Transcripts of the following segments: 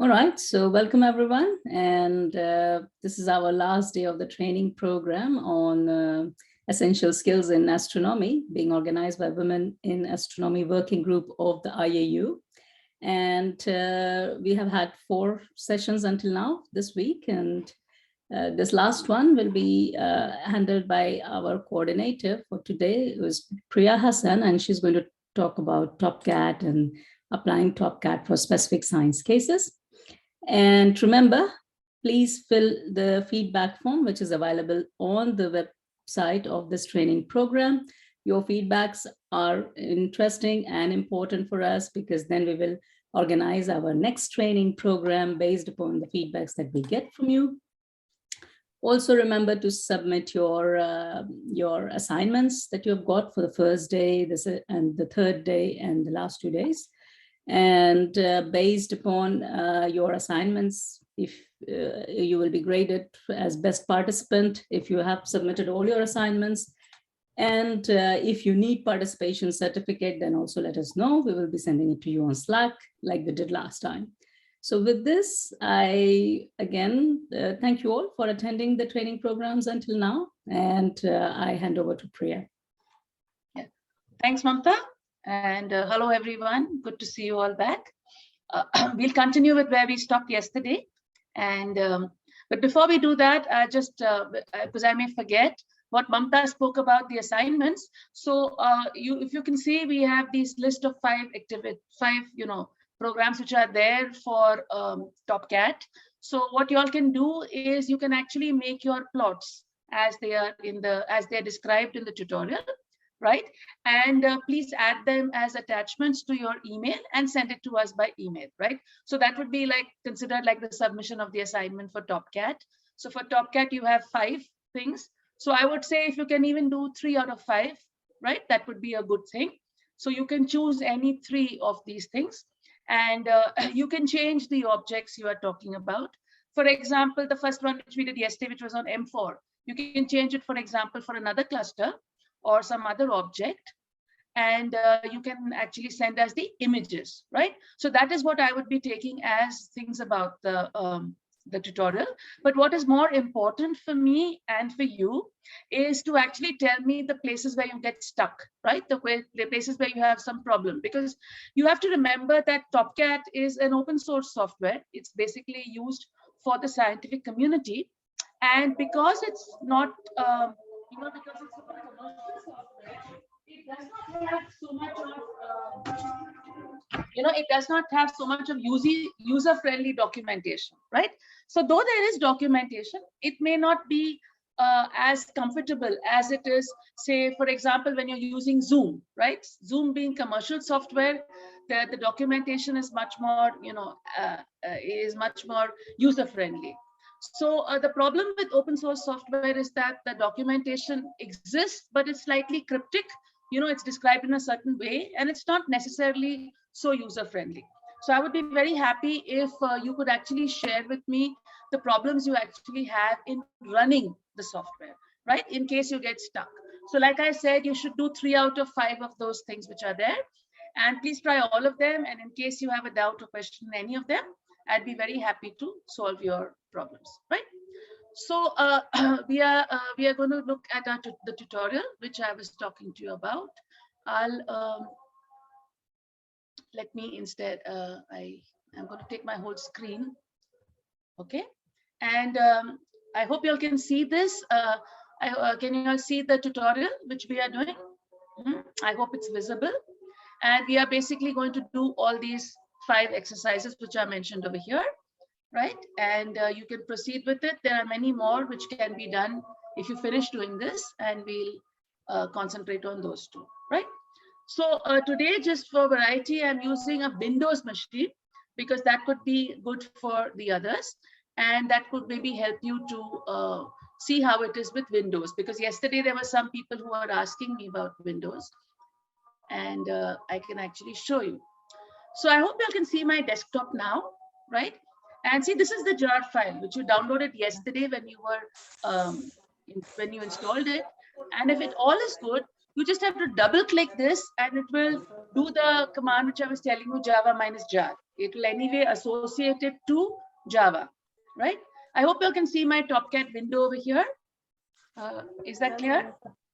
All right, so welcome everyone. And this is our last day of the training program on essential skills in astronomy, being organized by Women in Astronomy Working Group of the IAU. And we have had 4 sessions until now this week. And this last one will be handled by our coordinator for today, who is Priya Hassan, and she's going to talk about TopCat and applying TopCat for specific science cases. And remember, please fill the feedback form, which is available on the website of this training program. Your feedbacks are interesting and important for us because then we will organize our next training program based upon the feedbacks that we get from you. Also remember to submit your assignments that you've got for the first day, and the third day, and the last 2 days. And based upon your assignments, if you will be graded as best participant if you have submitted all your assignments. And if you need participation certificate, then also let us know. We will be sending it to you on Slack like we did last time. So with this, I again thank you all for attending the training programs until now, and I hand over to Priya. Yeah. Thanks, Mamta. And hello, everyone. Good to see you all back. We'll continue with where we stopped yesterday. And but before we do that, because I may forget what Mamta spoke about the assignments. So if you can see, we have these list of 5 programs which are there for TopCat. So what you all can do is you can actually make your plots as they are described in the tutorial. Right? And please add them as attachments to your email and send it to us by email, right? So that would be considered like the submission of the assignment for TopCat. So for TopCat, you have 5 things. So I would say if you can even do 3 out of 5, right? That would be a good thing. So you can choose any 3 of these things, and you can change the objects you are talking about. For example, the first one which we did yesterday, which was on M4, you can change it, for example, for another cluster or some other object, and you can actually send us the images, right? So that is what I would be taking as things about the tutorial. But what is more important for me and for you is to actually tell me the places where you get stuck, right? The places where you have some problem, because you have to remember that TopCat is an open source software. It's basically used for the scientific community, and because it's not because it's a commercial software, it does not have so much of user-friendly documentation, right? So though there is documentation, it may not be as comfortable as it is, say, for example, when you're using Zoom, right? Zoom being commercial software, the documentation is much more, user-friendly. So the problem with open source software is that the documentation exists, but it's slightly cryptic. It's described in a certain way, and it's not necessarily so user-friendly. So I would be very happy if you could actually share with me the problems you actually have in running the software, right? In case you get stuck. So like I said, you should do 3 out of 5 of those things which are there. And please try all of them. And in case you have a doubt or question in any of them, I'd be very happy to solve your problems, right? So we are going to look at the tutorial which I was talking to you about. Let me instead, I'm going to take my whole screen, okay? And I hope you all can see this. Can you all see the tutorial which we are doing? I hope it's visible. And we are basically going to do all these 5 exercises which are mentioned over here, right? And you can proceed with it. There are many more which can be done if you finish doing this, and we'll concentrate on those 2, right? So today, just for variety, I'm using a Windows machine because that could be good for the others, and that could maybe help you to see how it is with Windows, because yesterday there were some people who were asking me about Windows, and I can actually show you. So I hope you can see my desktop now, right? And see, this is the jar file which you downloaded yesterday when you were when you installed it. And if it all is good, you just have to double click this and it will do the command which I was telling you, java -jar. it will anyway associate it to Java, right? I hope you can see my TopCat window over here. Is that clear?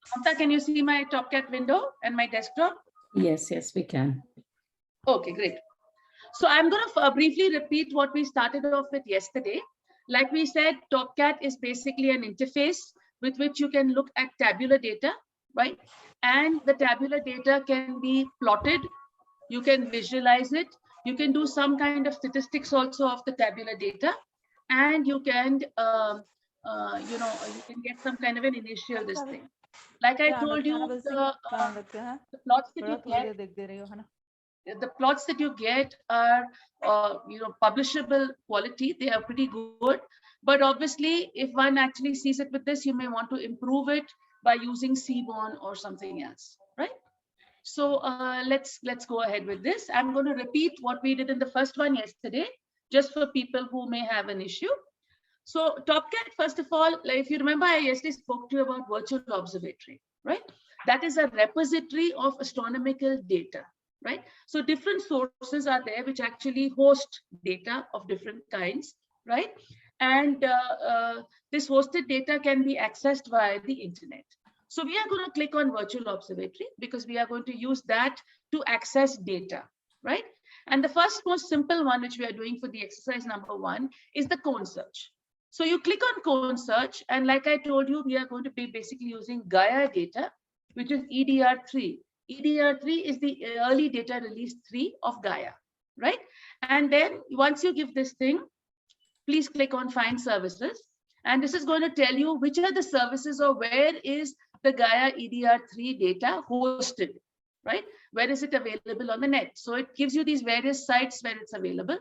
Mamta, can you see my TopCat window and my desktop? Yes, yes, we can. Okay, great. So I'm going to briefly repeat what we started off with yesterday. Like we said, TopCat is basically an interface with which you can look at tabular data, right? And the tabular data can be plotted. You can visualize it. You can do some kind of statistics also of the tabular data. And you can, you can get some kind of an initial this thing. Like I told you, the plots that you get, the plots that you get are, publishable quality. They are pretty good. But obviously, if one actually sees it with this, you may want to improve it by using Seaborn or something else, right? So let's go ahead with this. I'm going to repeat what we did in the first one yesterday, just for people who may have an issue. So TopCat, first of all, like if you remember, I yesterday spoke to you about virtual observatory, right? That is a repository of astronomical data, right? So different sources are there which actually host data of different kinds, right? And this hosted data can be accessed via the internet. So we are going to click on virtual observatory because we are going to use that to access data, right? And the first most simple one which we are doing for the exercise number 1 is the cone search. So you click on cone search, and like I told you, we are going to be basically using Gaia data, which is EDR3. EDR3 is the early data release 3 of Gaia, right? And then once you give this thing, please click on find services. And this is going to tell you which are the services or where is the Gaia EDR3 data hosted, right? Where is it available on the net? So it gives you these various sites where it's available.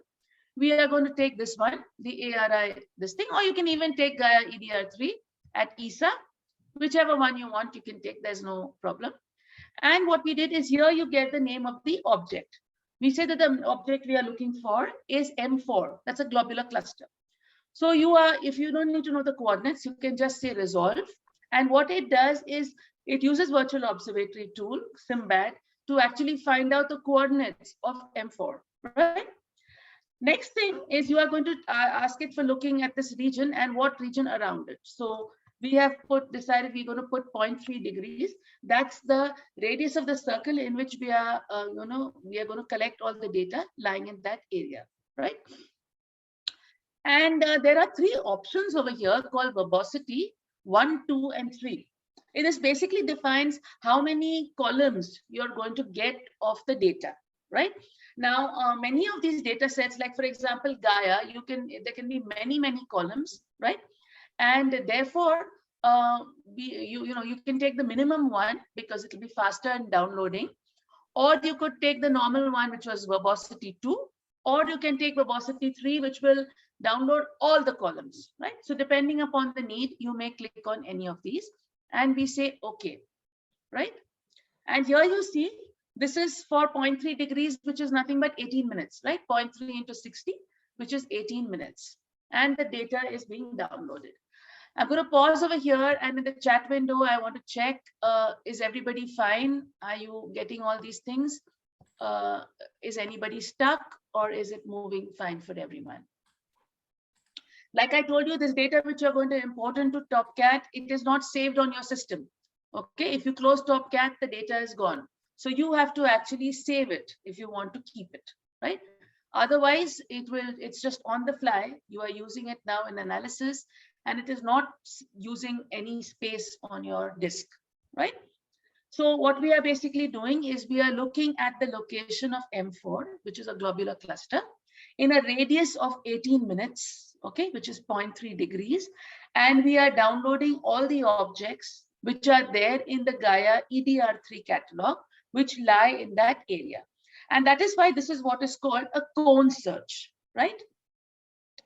We are going to take this one, the ARI, this thing, or you can even take Gaia EDR3 at ESA, whichever one you want, you can take, there's no problem. And what we did is here you get the name of the object. We say that the object we are looking for is M4, that's a globular cluster. So if you don't need to know the coordinates, you can just say resolve. And what it does is it uses virtual observatory tool, SIMBAD, to actually find out the coordinates of M4, right? Next thing is you are going to ask it for looking at this region and what region around it. So we have decided we're going to put 0.3 degrees. That's the radius of the circle in which we are, we are going to collect all the data lying in that area, right? And there are 3 options over here called verbosity, 1, 2, and 3. It basically defines how many columns you're going to get of the data, right? Now, many of these data sets, like for example, Gaia, there can be many columns, right? And therefore, you can take the minimum one because it will be faster in downloading, or you could take the normal one, which was verbosity 2, or you can take verbosity 3, which will download all the columns, right? So depending upon the need, you may click on any of these, and we say okay, right? And here you see, this is for 0.3 degrees, which is nothing but 18 minutes, right? 0.3 into 60, which is 18 minutes. And the data is being downloaded. I'm going to pause over here, and in the chat window, I want to check, is everybody fine? Are you getting all these things? Is anybody stuck, or is it moving fine for everyone? Like I told you, this data which you're going to import into TopCat, it is not saved on your system. Okay, if you close TopCat, the data is gone. So you have to actually save it if you want to keep it, right? Otherwise, it's just on the fly. You are using it now in analysis, and it is not using any space on your disk, right? So what we are basically doing is we are looking at the location of M4, which is a globular cluster, in a radius of 18 minutes, okay, which is 0.3 degrees. And we are downloading all the objects which are there in the Gaia EDR3 catalog, which lie in that area. And that is why this is what is called a cone search, right?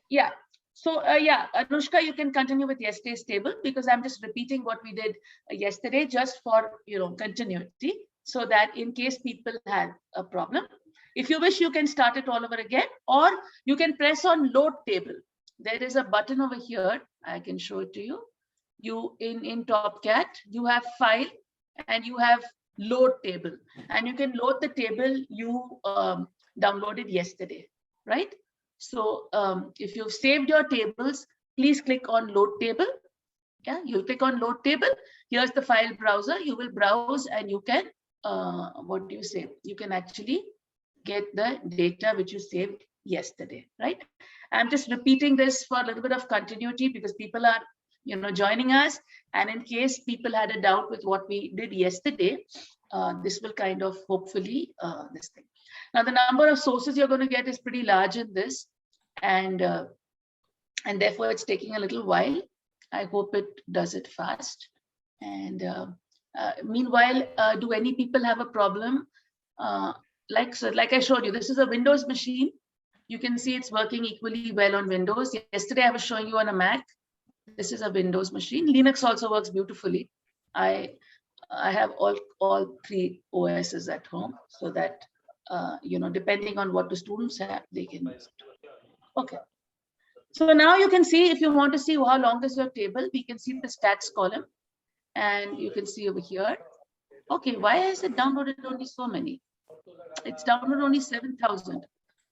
Yeah. So yeah, Anushka, you can continue with yesterday's table because I'm just repeating what we did yesterday just for continuity, so that in case people had a problem. If you wish, you can start it all over again, or you can press on load table. There is a button over here. I can show it to you. In TopCat, you have file and you have load table, and you can load the table you downloaded yesterday. right? So if you've saved your tables, please click on load table. Yeah, you'll click on load table. Here's the file browser. You will browse and you can, what do you say? You can actually get the data which you saved yesterday, right? I'm just repeating this for a little bit of continuity because people are, joining us. And in case people had a doubt with what we did yesterday, this will kind of hopefully this thing. Now, the number of sources you're going to get is pretty large in this, and therefore it's taking a little while. I hope it does it fast. And meanwhile, do any people have a problem? Like I showed you, this is a Windows machine. You can see it's working equally well on Windows. Yesterday, I was showing you on a Mac. This is a Windows machine. Linux also works beautifully. I have all three OSs at home, so that depending on what the students have, they can use it. Okay. So now you can see, if you want to see how long is your table, we can see the stats column, and you can see over here. Okay, why has it downloaded only so many? It's downloaded only 7,000.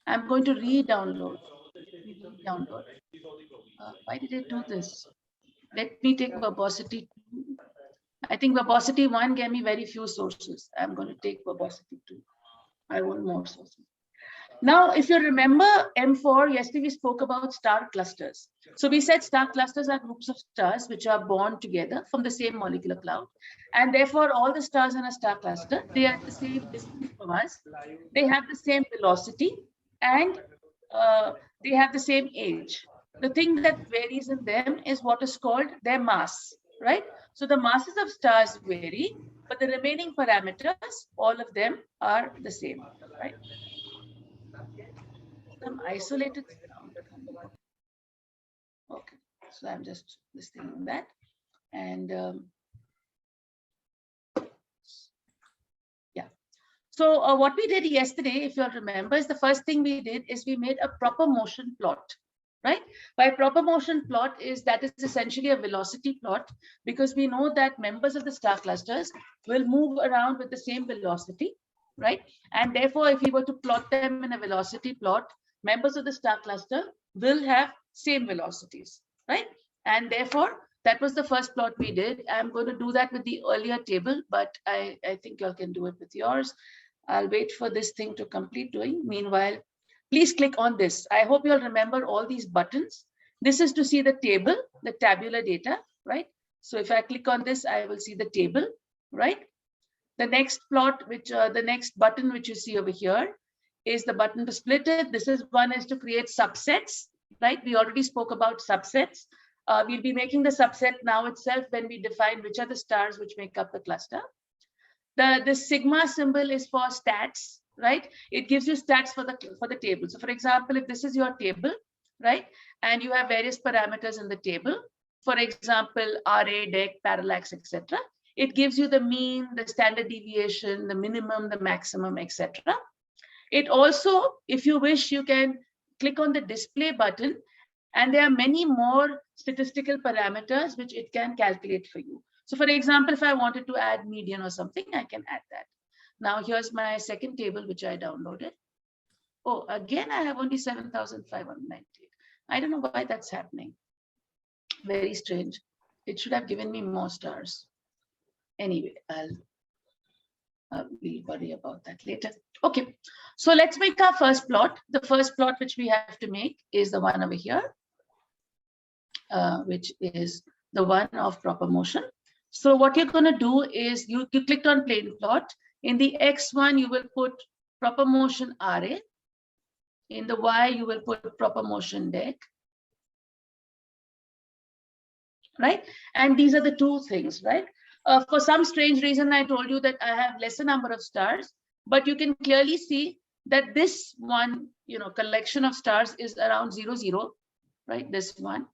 I'm going to re-download. Why did it do this? Let me take Verbosity 2. I think Verbosity 1 gave me very few sources. I'm going to take Verbosity 2. I want more sources. Now, if you remember M4, yesterday we spoke about star clusters. So we said star clusters are groups of stars which are born together from the same molecular cloud. And therefore, all the stars in a star cluster, they are the same distance from us. They have the same velocity, and they have the same age. The thing that varies in them is what is called their mass, right? So the masses of stars vary, but the remaining parameters, all of them are the same, right? Some isolated sound. Okay, so I'm just listening on that. And yeah. So what we did yesterday, if you'll remember, is the first thing we did is we made a proper motion plot, right? By proper motion plot that is essentially a velocity plot, because we know that members of the star clusters will move around with the same velocity, right? And therefore, if we were to plot them in a velocity plot, members of the star cluster will have same velocities, right? And therefore, that was the first plot we did. I'm going to do that with the earlier table, but I think y'all can do it with yours. I'll wait for this thing to complete doing. Meanwhile, please click on this. I hope you'll remember all these buttons. This is to see the table, the tabular data, right? So if I click on this, I will see the table, right? The next plot, the next button which you see over here is the button to split it. This is one is to create subsets, right? We already spoke about subsets. We'll be making the subset now itself when we define which are the stars which make up the cluster. The sigma symbol is for stats, right? It gives you stats for the table. So for example, if this is your table, right? And you have various parameters in the table, for example, RA, DEC, parallax, etc. It gives you the mean, the standard deviation, the minimum, the maximum, etc. It also, if you wish, you can click on the display button, and there are many more statistical parameters which it can calculate for you. So for example, if I wanted to add median or something, I can add that. Now here's my second table, which I downloaded. Oh, again, I have only 7,598. I don't know why that's happening. Very strange. It should have given me more stars. Anyway, we'll worry about that later. Okay, so let's make our first plot. The first plot which we have to make is the one over here, which is the one of proper motion. So what you're going to do is you clicked on plane plot. In the X1, you will put proper motion RA. In the Y, you will put proper motion DEC. Right? And these are the two things, right? For some strange reason, I told you that I have lesser number of stars, but you can clearly see that this one, collection of stars is around 0, 0, right? This one.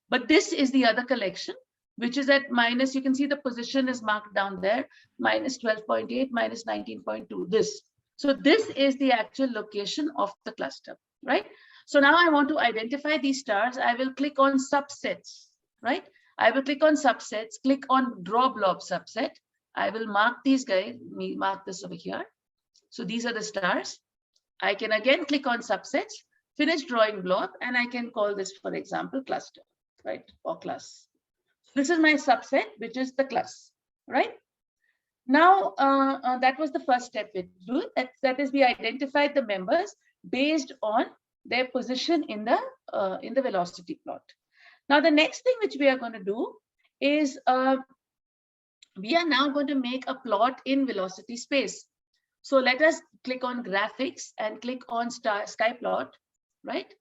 But this is the other collection, which is at minus, you can see the position is marked down there, minus 12.8, minus 19.2, this. So this is the actual location of the cluster, right? So now I want to identify these stars. I will click on subsets, right? I will click on subsets, click on draw blob subset. I will mark these guys, mark this over here. So these are the stars. I can again click on subsets, finish drawing block, and I can call this, for example, cluster, right, or class. This is my subset, which is the class, right? Now, that was the first step we do. That is, we identified the members based on their position in the velocity plot. Now, the next thing which we are going to do is we are now going to make a plot in velocity space. So let us click on graphics and click on sky plot, right?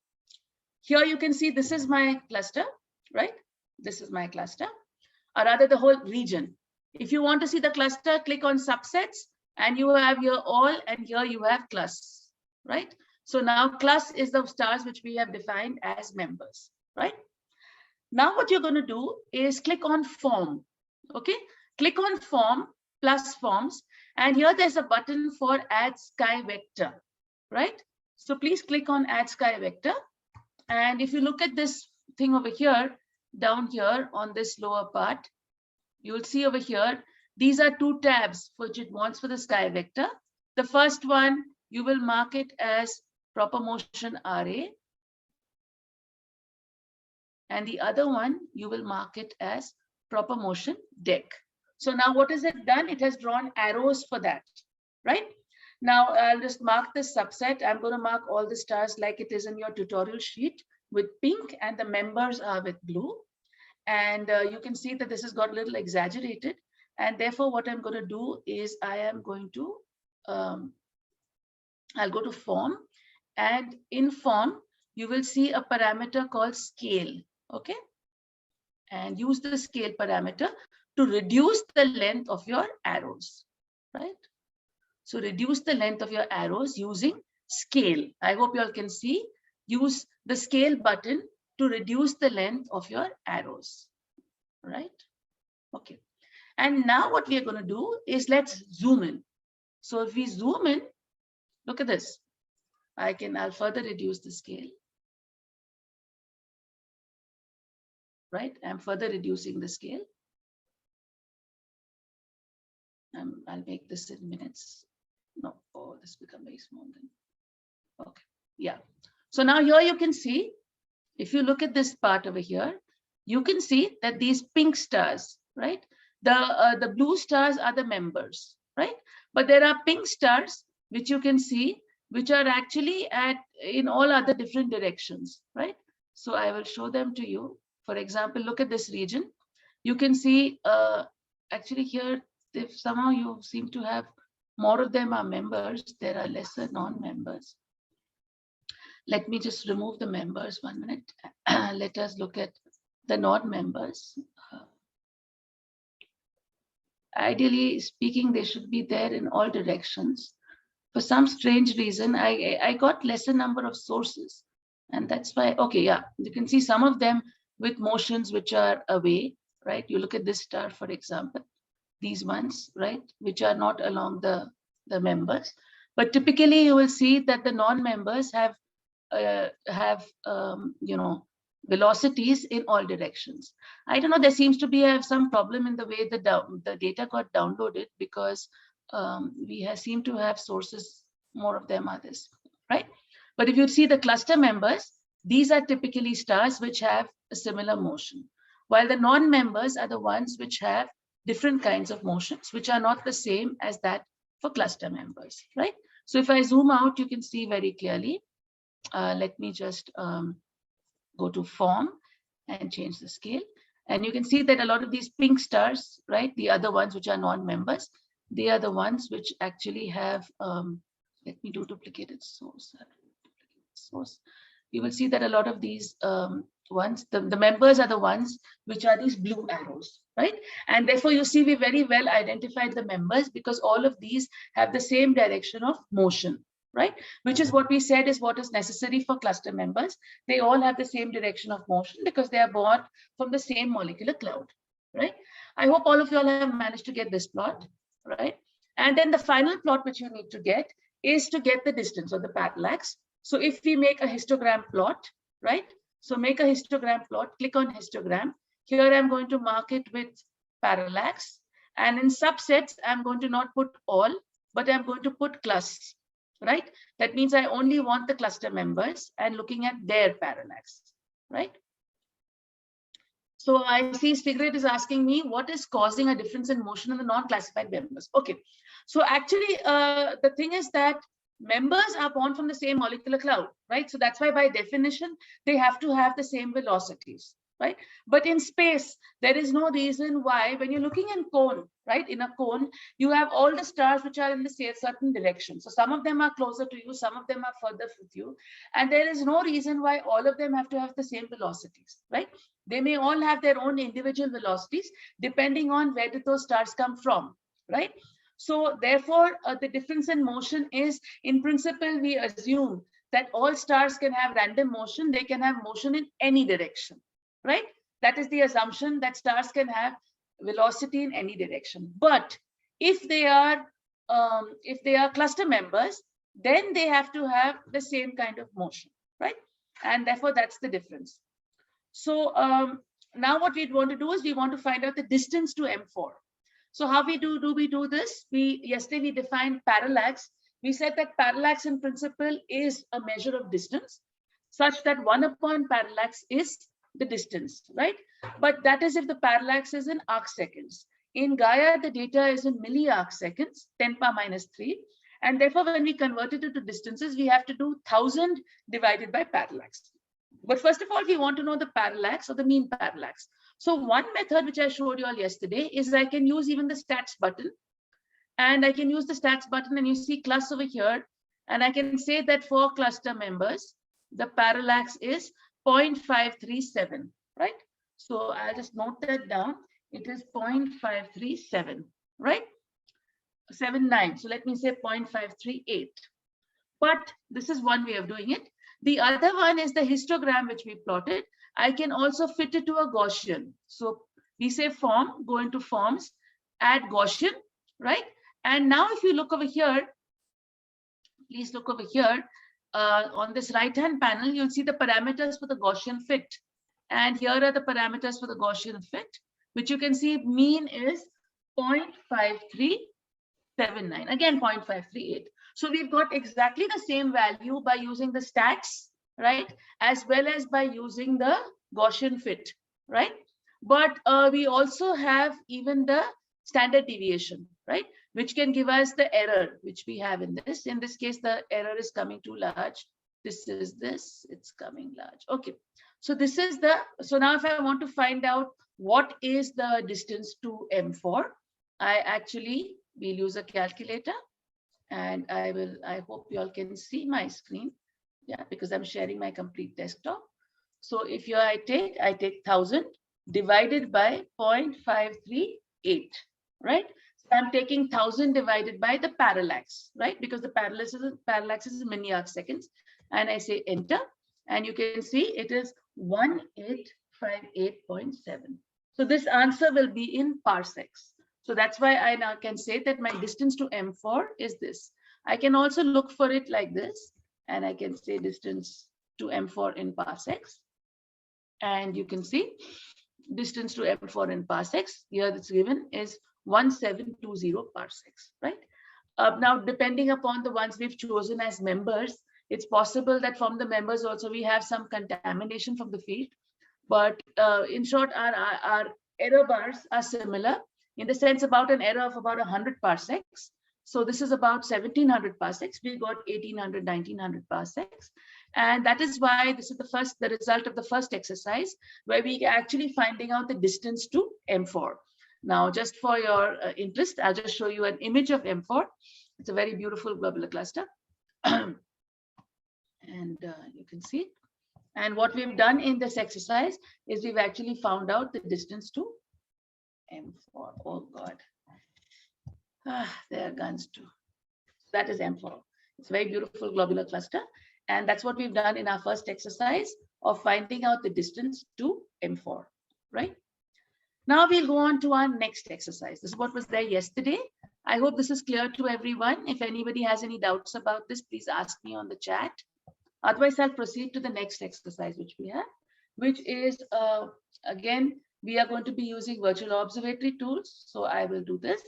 Here you can see this is my cluster, right? This is my cluster, or rather the whole region. If you want to see the cluster, click on subsets, and you have here all, and here you have class, right? So now class is the stars which we have defined as members, right? Now what you're going to do is click on form, okay? Click on form plus forms, and here there's a button for add sky vector, right? So please click on add sky vector. And if you look at this thing over here, down here on this lower part, you will see over here, these are two tabs which it wants for the sky vector. The first one, you will mark it as proper motion RA. And the other one, you will mark it as proper motion deck. So now what has it done? It has drawn arrows for that, right? Now I'll just mark this subset. I'm going to mark all the stars like it is in your tutorial sheet with pink, and the members are with blue. And you can see that this has got a little exaggerated. And therefore, what I'm going to do is I am going to, I'll go to form, and in form, you will see a parameter called scale, okay? And use the scale parameter to reduce the length of your arrows, right? So reduce the length of your arrows using scale. I hope you all can see. Use the scale button to reduce the length of your arrows, right? Okay. And now what we are going to do is let's zoom in. So if we zoom in, look at this. I'll further reduce the scale, right? I'm further reducing the scale. I'll make this in minutes. No, oh, this become very small then. Okay, yeah. So now here you can see, if you look at this part over here, you can see that these pink stars, right? The blue stars are the members, right? But there are pink stars, which you can see, which are actually in all other different directions, right? So I will show them to you. For example, look at this region. You can see, actually here, if somehow you seem to have more of them are members, there are lesser non-members. Let me just remove the members 1 minute. Let us look at the non-members. Ideally speaking, they should be there in all directions. For some strange reason, I got lesser number of sources, and that's why, okay, yeah, you can see some of them with motions which are away, right? You look at this star, for example, these ones, right, which are not along the members. But typically you will see that the non-members have you know, velocities in all directions. I don't know, there seems to be some problem in the way the data got downloaded, because we seem to have sources, more of them are this, right? But if you see the cluster members, these are typically stars which have a similar motion, while the non-members are the ones which have different kinds of motions, which are not the same as that for cluster members, right? So if I zoom out, you can see very clearly. Let me just go to form and change the scale. And you can see that a lot of these pink stars, right, the other ones which are non-members, they are the ones which actually have, let me do duplicated source. You will see that a lot of these ones, the members are the ones which are these blue arrows, right? And therefore you see we very well identified the members, because all of these have the same direction of motion, right? Which is what we said is what is necessary for cluster members. They all have the same direction of motion because they are born from the same molecular cloud, right? I hope all of you all have managed to get this plot, right? And then the final plot which you need to get is to get the distance or the parallax. So if we make a histogram plot, right? So make a histogram plot, click on histogram. Here I'm going to mark it with parallax. And in subsets, I'm going to not put all, but I'm going to put class. right? That means I only want the cluster members and looking at their parallax, right? So I see Stigrat is asking me what is causing a difference in motion in the non-classified members. Okay, so actually the thing is that members are born from the same molecular cloud, right? So that's why by definition, they have to have the same velocities, right? But in space, there is no reason why when you're looking in cone, right? In a cone, you have all the stars which are in the same certain direction. So some of them are closer to you, some of them are further with you. And there is no reason why all of them have to have the same velocities, right? They may all have their own individual velocities depending on where did those stars come from, right? So therefore, the difference in motion is, in principle, we assume that all stars can have random motion. They can have motion in any direction, right? That is the assumption that stars can have velocity in any direction. But if they are cluster members, then they have to have the same kind of motion, right? And therefore, that's the difference. So now what we want to do is we want to find out the distance to M4. So how we do this? Yesterday we defined parallax. We said that parallax in principle is a measure of distance such that 1 upon parallax is the distance, right? But that is if the parallax is in arc seconds. In Gaia, the data is in milli-arc seconds, 10 power minus 3. And therefore, when we convert it into distances, we have to do 1000 divided by parallax. But first of all, we want to know the parallax or the mean parallax. So one method which I showed you all yesterday is I can use even the stats button. And I can use the stats button and you see class over here. And I can say that for cluster members, the parallax is 0.537, right? So I'll just note that down. It is 0.537, right? 79. So let me say 0.538. But this is one way of doing it. The other one is the histogram which we plotted. I can also fit it to a Gaussian. So we say form, go into forms, add Gaussian, right? And now if you look over here, please look over here on this right-hand panel, you'll see the parameters for the Gaussian fit. And here are the parameters for the Gaussian fit, which you can see mean is 0.5379, again 0.538. So we've got exactly the same value by using the stats, right? As well as by using the Gaussian fit, right? But we also have even the standard deviation, right? Which can give us the error, which we have in this. In this case, the error is coming too large. This is this, it's coming large. Okay, so this is the, so now if I want to find out what is the distance to M4, I actually will use a calculator. And I hope you all can see my screen. Yeah, because I'm sharing my complete desktop. So if you I take 1000 divided by 0.538, right? So I'm taking 1000 divided by the parallax, right? Because the parallax is milli-arc seconds. And I say enter, and you can see it is 1858.7. So this answer will be in parsecs. So that's why I now can say that my distance to M4 is this. I can also look for it like this, and I can say distance to M4 in parsecs. And you can see distance to M4 in parsecs, here that's given is 1720 parsecs, right? Now, depending upon the ones we've chosen as members, it's possible that from the members also we have some contamination from the field. But in short, our error bars are similar, in the sense about an error of about 100 parsecs. So this is about 1700 parsecs. We got 1800, 1900 parsecs. And that is why this is the result of the first exercise, where we are actually finding out the distance to M4. Now, just for your interest, I'll just show you an image of M4. It's a very beautiful globular cluster. And you can see. And what we've done in this exercise is we've actually found out the distance to M4. Oh God. There are guns too. That is M4. It's a very beautiful globular cluster. And that's what we've done in our first exercise of finding out the distance to M4, right? Now we'll go on to our next exercise. This is what was there yesterday. I hope this is clear to everyone. If anybody has any doubts about this, please ask me on the chat. Otherwise, I'll proceed to the next exercise which we have, which is, again, we are going to be using virtual observatory tools. So I will do this.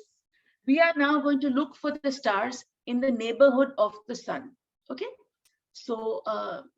We are now going to look for the stars in the neighborhood of the sun. Okay, so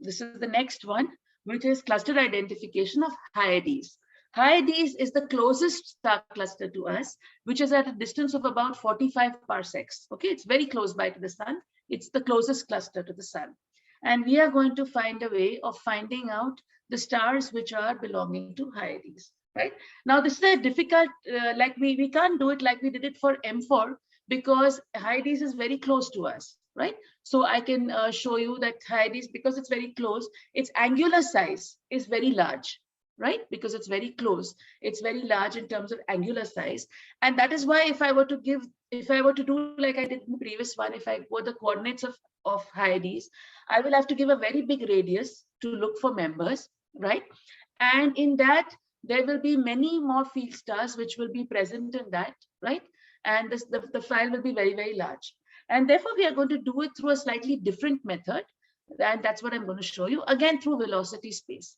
this is the next one, which is cluster identification of Hyades. Hyades is the closest star cluster to us, which is at a distance of about 45 parsecs. Okay, it's very close by to the sun. It's the closest cluster to the sun. And we are going to find a way of finding out the stars which are belonging to Hyades. Right now, this is a difficult, like we can't do it like we did it for M4, because Hyades is very close to us, right? So I can show you that Hyades, because it's very close, its angular size is very large, right? Because it's very close, it's very large in terms of angular size. And that is why if I were to do like I did in the previous one, if I put the coordinates of Hyades, I will have to give a very big radius to look for members, right? And in that, there will be many more field stars which will be present in that, right? And the file will be very, very large. And therefore, we are going to do it through a slightly different method. And that's what I'm going to show you, again, through velocity space.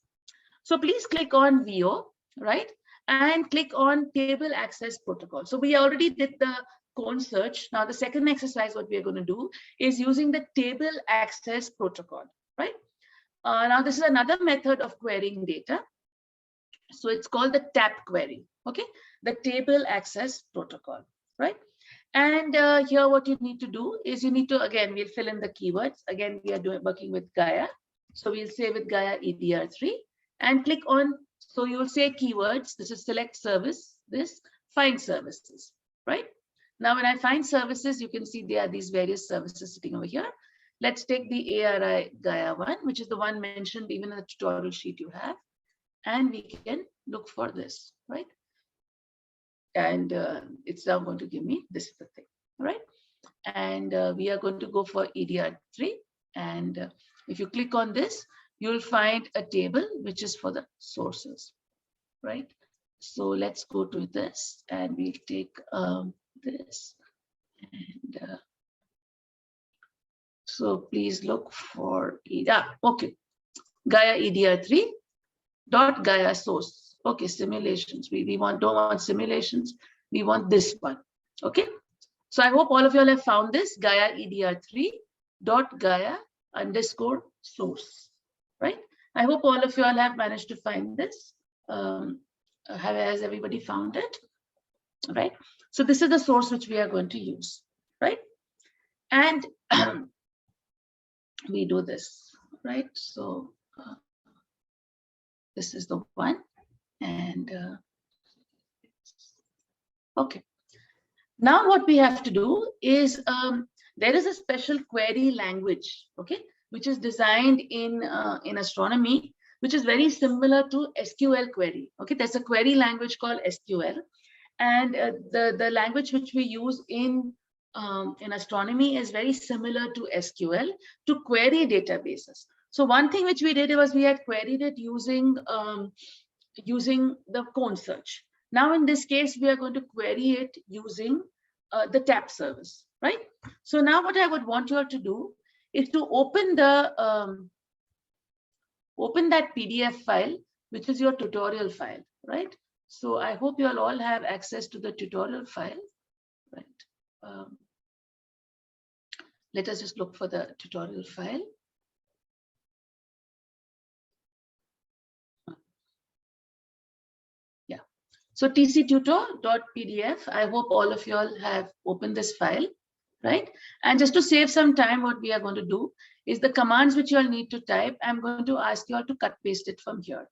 So please click on VO, right? And click on table access protocol. So we already did the cone search. Now, the second exercise, what we are going to do is using the table access protocol, right? Now, this is another method of querying data. So it's called the TAP query, okay? The table access protocol, right? And here what you need to do is you need to, again, we'll fill in the keywords. Again, we are working with Gaia. So we'll say with Gaia EDR3 and click on, so you'll say keywords. This is select service, this find services, right? Now, when I find services, you can see there are these various services sitting over here. Let's take the ARI Gaia one, which is the one mentioned even in the tutorial sheet you have. And we can look for this, right? And it's now going to give me this is the thing, right? And we are going to go for EDR3. And if you click on this, you'll find a table which is for the sources, right? So let's go to this and we'll take this. And so please look for okay, Gaia EDR3. Gaia source. Okay, simulations. We don't want simulations. We want this one. Okay. So I hope all of you all have found this Gaia EDR3 Gaia _ source. Right. I hope all of you all have managed to find this. Has everybody found it? Right. So this is the source which we are going to use. Right. And we do this. Right. So this is the one. And okay. Now what we have to do is there is a special query language, okay, which is designed in astronomy, which is very similar to SQL query. Okay, there's a query language called SQL, and the language which we use in astronomy is very similar to SQL to query databases. So one thing which we did was we had queried it using the cone search. Now in this case, we are going to query it using the TAP service, right? So now what I would want you all to do is to open the open that PDF file, which is your tutorial file, right? So I hope you all have access to the tutorial file, right? Let us just look for the tutorial file. So tctutor.pdf, I hope all of you all have opened this file, right? And just to save some time, what we are going to do is the commands which you all need to type, I'm going to ask you all to cut paste it from here.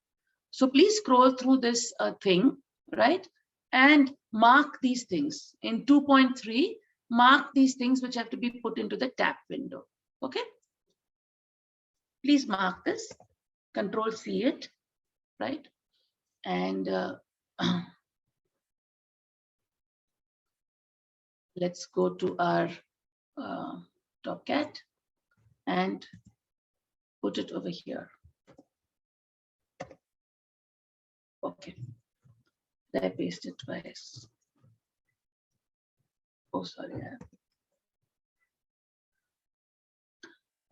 So please scroll through this thing, right? And mark these things. In 2.3, mark these things which have to be put into the TAP window, okay? Please mark this, Control-C it, right? And let's go to our TopCat and put it over here. Okay, I pasted it twice. Oh, sorry.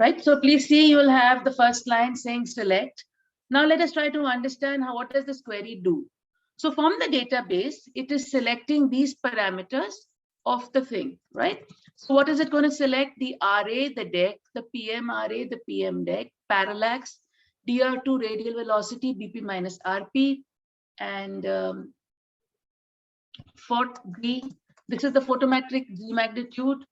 Right, so please see, you will have the first line saying select. Now let us try to understand what does this query do. So from the database, it is selecting these parameters of the thing, right? So what is it going to select? The RA, the DEC, the PM RA, the PM DEC, parallax, DR2 radial velocity, BP minus RP, and fourth G, this is the photometric G magnitude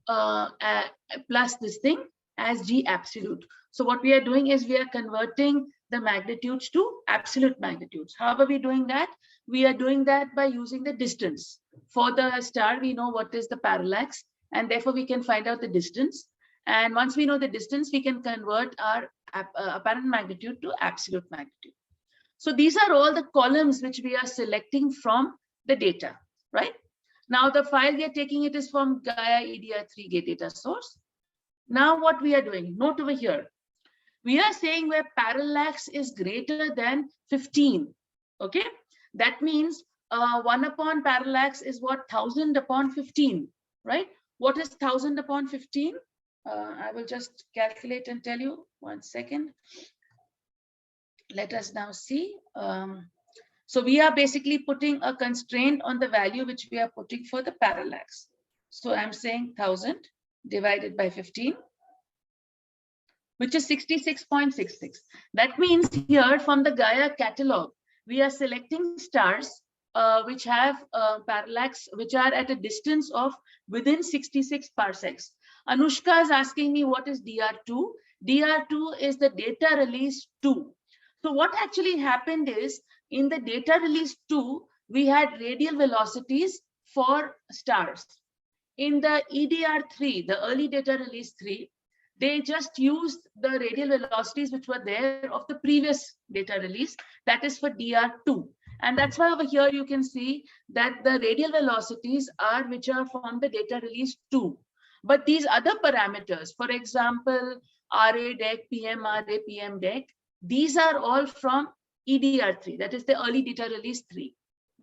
plus this thing as G absolute. So what we are doing is we are converting the magnitudes to absolute magnitudes. How are we doing that? We are doing that by using the distance. For the star, we know what is the parallax, and therefore we can find out the distance. And once we know the distance, we can convert our apparent magnitude to absolute magnitude. So these are all the columns which we are selecting from the data, right? Now the file we are taking it is from Gaia EDR3 gate data source. Now what we are doing, note over here, we are saying where parallax is greater than 15, okay? That means 1 upon parallax is what? 1000 upon 15, right? What is 1000 upon 15? I will just calculate and tell you, 1 second. Let us now see. So we are basically putting a constraint on the value which we are putting for the parallax. So I'm saying 1000 divided by 15, which is 66.66. That means here from the Gaia catalog, we are selecting stars which have parallax, which are at a distance of within 66 parsecs. Anushka is asking me what is DR2. DR2 is the data release 2. So what actually happened is in the data release 2, we had radial velocities for stars. In the EDR3, the early data release 3, they just used the radial velocities which were there of the previous data release, that is for DR2. And that's why over here you can see that the radial velocities are which are from the data release 2. But these other parameters, for example, RA DEC, PM RA, PM DEC, these are all from EDR3, that is the early data release 3.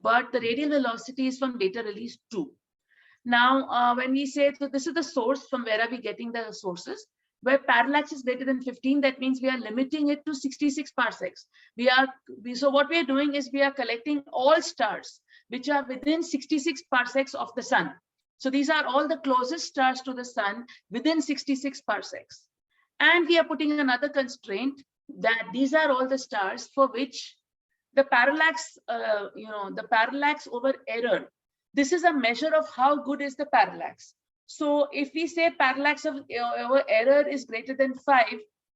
But the radial velocity is from data release 2. Now, when we say, so this is the source from where are we getting the sources, where parallax is greater than 15, that means we are limiting it to 66 parsecs. So what we are doing is we are collecting all stars which are within 66 parsecs of the sun. So these are all the closest stars to the sun within 66 parsecs. And we are putting another constraint that these are all the stars for which the parallax, the parallax over error, this is a measure of how good is the parallax. So if we say parallax over error is greater than 5,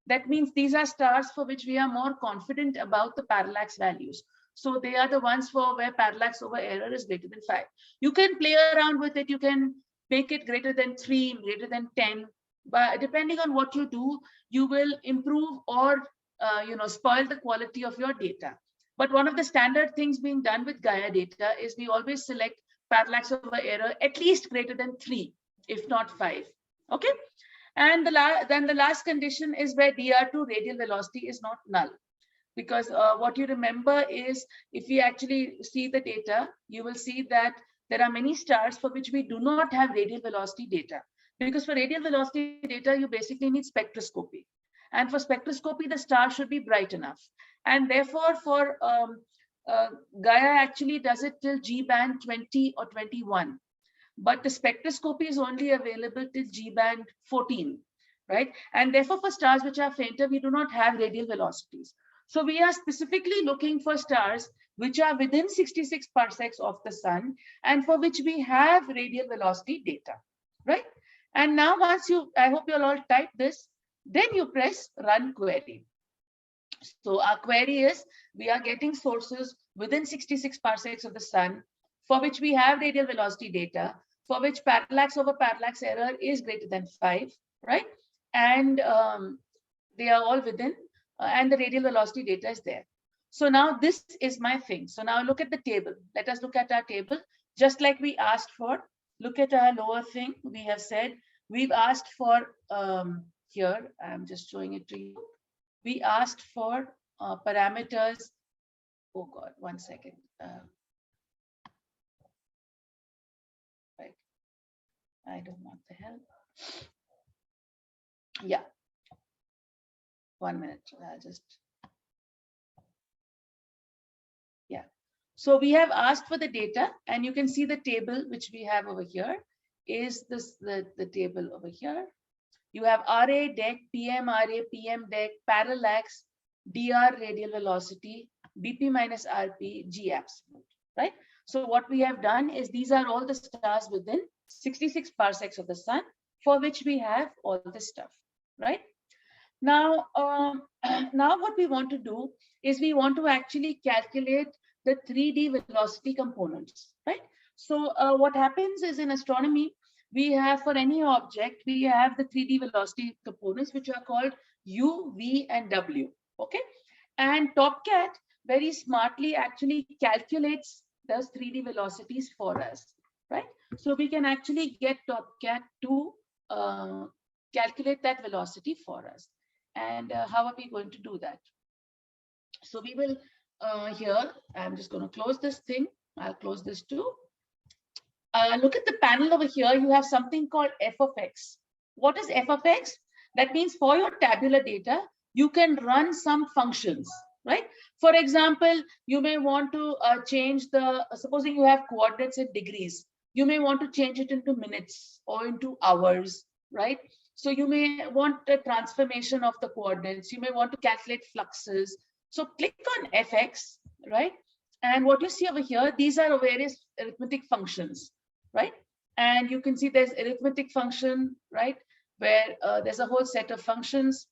that means these are stars for which we are more confident about the parallax values. So they are the ones for where parallax over error is greater than 5. You can play around with it. You can make it greater than 3, greater than 10. But depending on what you do, you will improve or spoil the quality of your data. But one of the standard things being done with Gaia data is we always select parallax over error at least greater than 3, if not 5. Okay. And then the last condition is where DR2 radial velocity is not null. Because what you remember is if we actually see the data, you will see that there are many stars for which we do not have radial velocity data. Because for radial velocity data, you basically need spectroscopy. And for spectroscopy, the star should be bright enough. And therefore, for Gaia actually does it till G band 20 or 21. But the spectroscopy is only available till G band 14, right? And therefore, for stars which are fainter, we do not have radial velocities. So we are specifically looking for stars which are within 66 parsecs of the sun and for which we have radial velocity data, right? And now once I hope you'll all type this, then you press run query. So our query is, we are getting sources within 66 parsecs of the sun for which we have radial velocity data, for which parallax over parallax error is greater than 5, right? And they are all within, and the radial velocity data is there. So now this is my thing. So now look at the table. Let us look at our table, just like we asked for. Look at our lower thing. We have said, we've asked for, here, I'm just showing it to you. We asked for parameters. Oh God, 1 second. Right. I don't want the help. Yeah. 1 minute. I'll just. Yeah. So we have asked for the data, and you can see the table which we have over here. is this the table over here. You have RA, DEC, PM, RA, PM, DEC, parallax, dr radial velocity, BP minus RP, G absolute, right? So what we have done is these are all the stars within 66 parsecs of the sun, for which we have all this stuff, right? Now, now what we want to do is we want to actually calculate the 3D velocity components, right? So what happens is in astronomy, we have for any object, we have the 3D velocity components, which are called U, V, and W, okay? And TopCat very smartly actually calculates those 3D velocities for us, right? So we can actually get TopCat to calculate that velocity for us. And how are we going to do that? So we will here, I'm just going to close this thing. I'll close this too. Look at the panel over here. You have something called f of x. What is f of x? That means for your tabular data, you can run some functions, right? For example, you may want to change the, supposing you have coordinates in degrees, you may want to change it into minutes or into hours, right? So you may want a transformation of the coordinates. You may want to calculate fluxes. So click on fx, right? And what you see over here, these are various arithmetic functions, right? And you can see there's arithmetic function, right? Where there's a whole set of functions.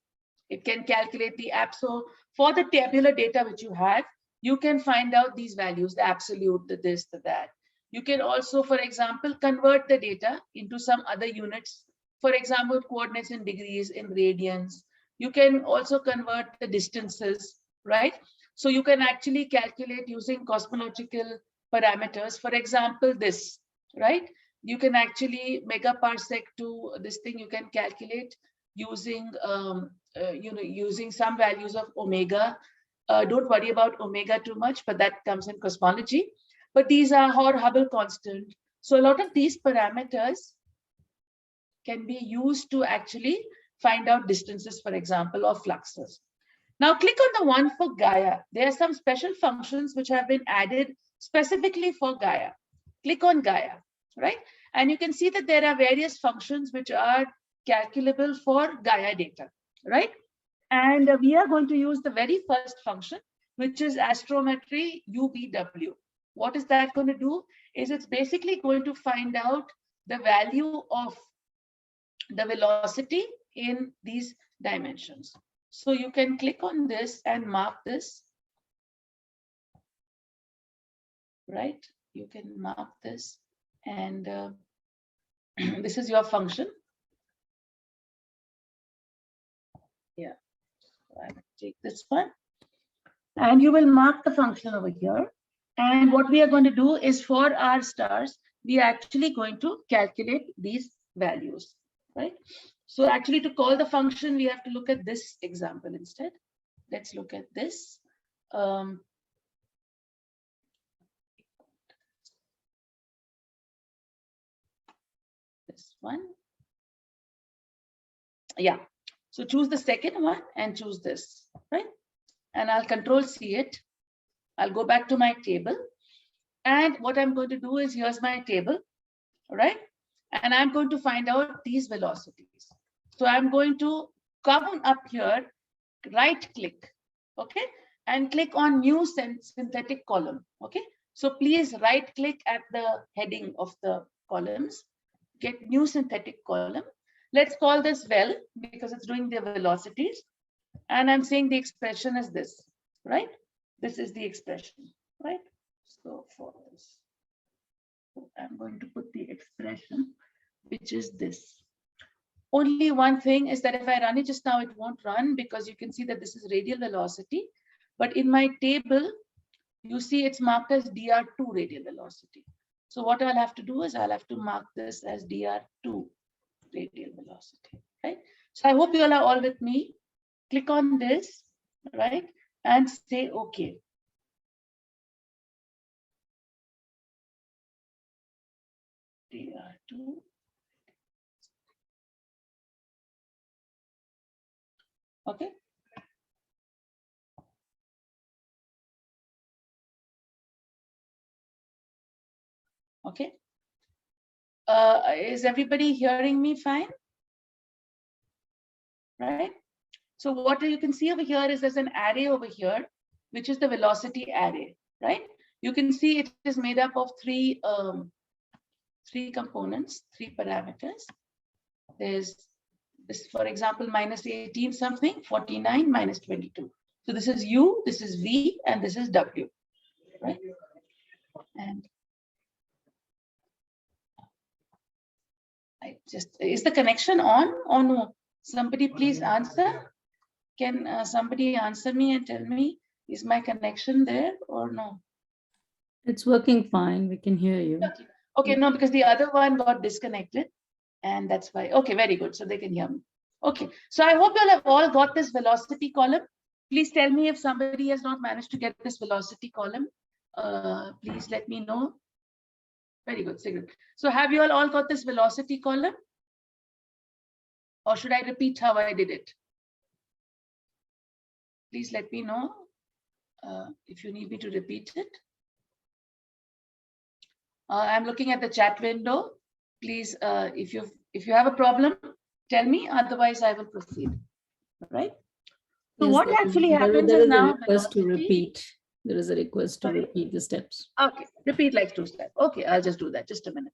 It can calculate the so for the tabular data which you have, you can find out these values, the absolute, the this, the that. You can also, for example, convert the data into some other units. For example, coordinates in degrees, in radians. You can also convert the distances, right? So you can actually calculate using cosmological parameters. For example, this, right? You can actually megaparsec to this thing. You can calculate using, using some values of omega. Don't worry about omega too much, but that comes in cosmology. But these are Hubble constant. So a lot of these parameters can be used to actually find out distances, for example, or fluxes. Now click on the one for Gaia. There are some special functions which have been added specifically for Gaia. Click on Gaia, right? And you can see that there are various functions which are calculable for Gaia data, right? And we are going to use the very first function, which is astrometry UVW. What is that going to do? Is it's basically going to find out the value of the velocity in these dimensions. So you can click on this and mark this, right? You can mark this, and this is your function. Yeah, so I will take this one, and you will mark the function over here. And what we are going to do is for our stars, we are actually going to calculate these values, right? So actually to call the function, we have to look at this example instead. Let's look at this. This one. Yeah. So choose the second one and choose this, right? And I'll control C it. I'll go back to my table. And what I'm going to do is here's my table, right? And I'm going to find out these velocities. So I'm going to come up here, right click, okay? And click on new synthetic column, okay? So please right click at the heading of the columns, get new synthetic column. Let's call this well because it's doing the velocities. And I'm saying the expression is this, right? This is the expression, right? So for this, I'm going to put the expression, which is this. Only one thing is that if I run it just now, it won't run because you can see that this is radial velocity. But in my table, you see it's marked as dr2 radial velocity. So what I'll have to do is I'll have to mark this as dr2 radial velocity, right? So I hope you all are all with me. Click on this, right? And say okay. dr2. Okay. Okay. Is everybody hearing me fine? Right? So what you can see over here is there's an array over here, which is the velocity array, right? You can see it is made up of three components, three parameters. There's this, for example, minus 18 something, 49, minus 22. So this is U, this is V, and this is W, right? And is the connection on or no? Somebody please answer. Can somebody answer me and tell me, is my connection there or no? It's working fine. We can hear you. Okay, no, because the other one got disconnected and that's why. Okay, very good. So they can hear me. Okay, so I hope you have all got this velocity column. Please tell me if somebody has not managed to get this velocity column. Please let me know. Very good, Sigrid. So have you all got this velocity column? Or should I repeat how I did it? Please let me know if you need me to repeat it. I'm looking at the chat window. Please, if you have a problem, tell me. Otherwise, I will proceed. Right. So Yes, what actually happens there is is now a request to repeat. There is a request to repeat the steps. Okay, repeat like 2 steps. Okay, I'll just do that. Just a minute.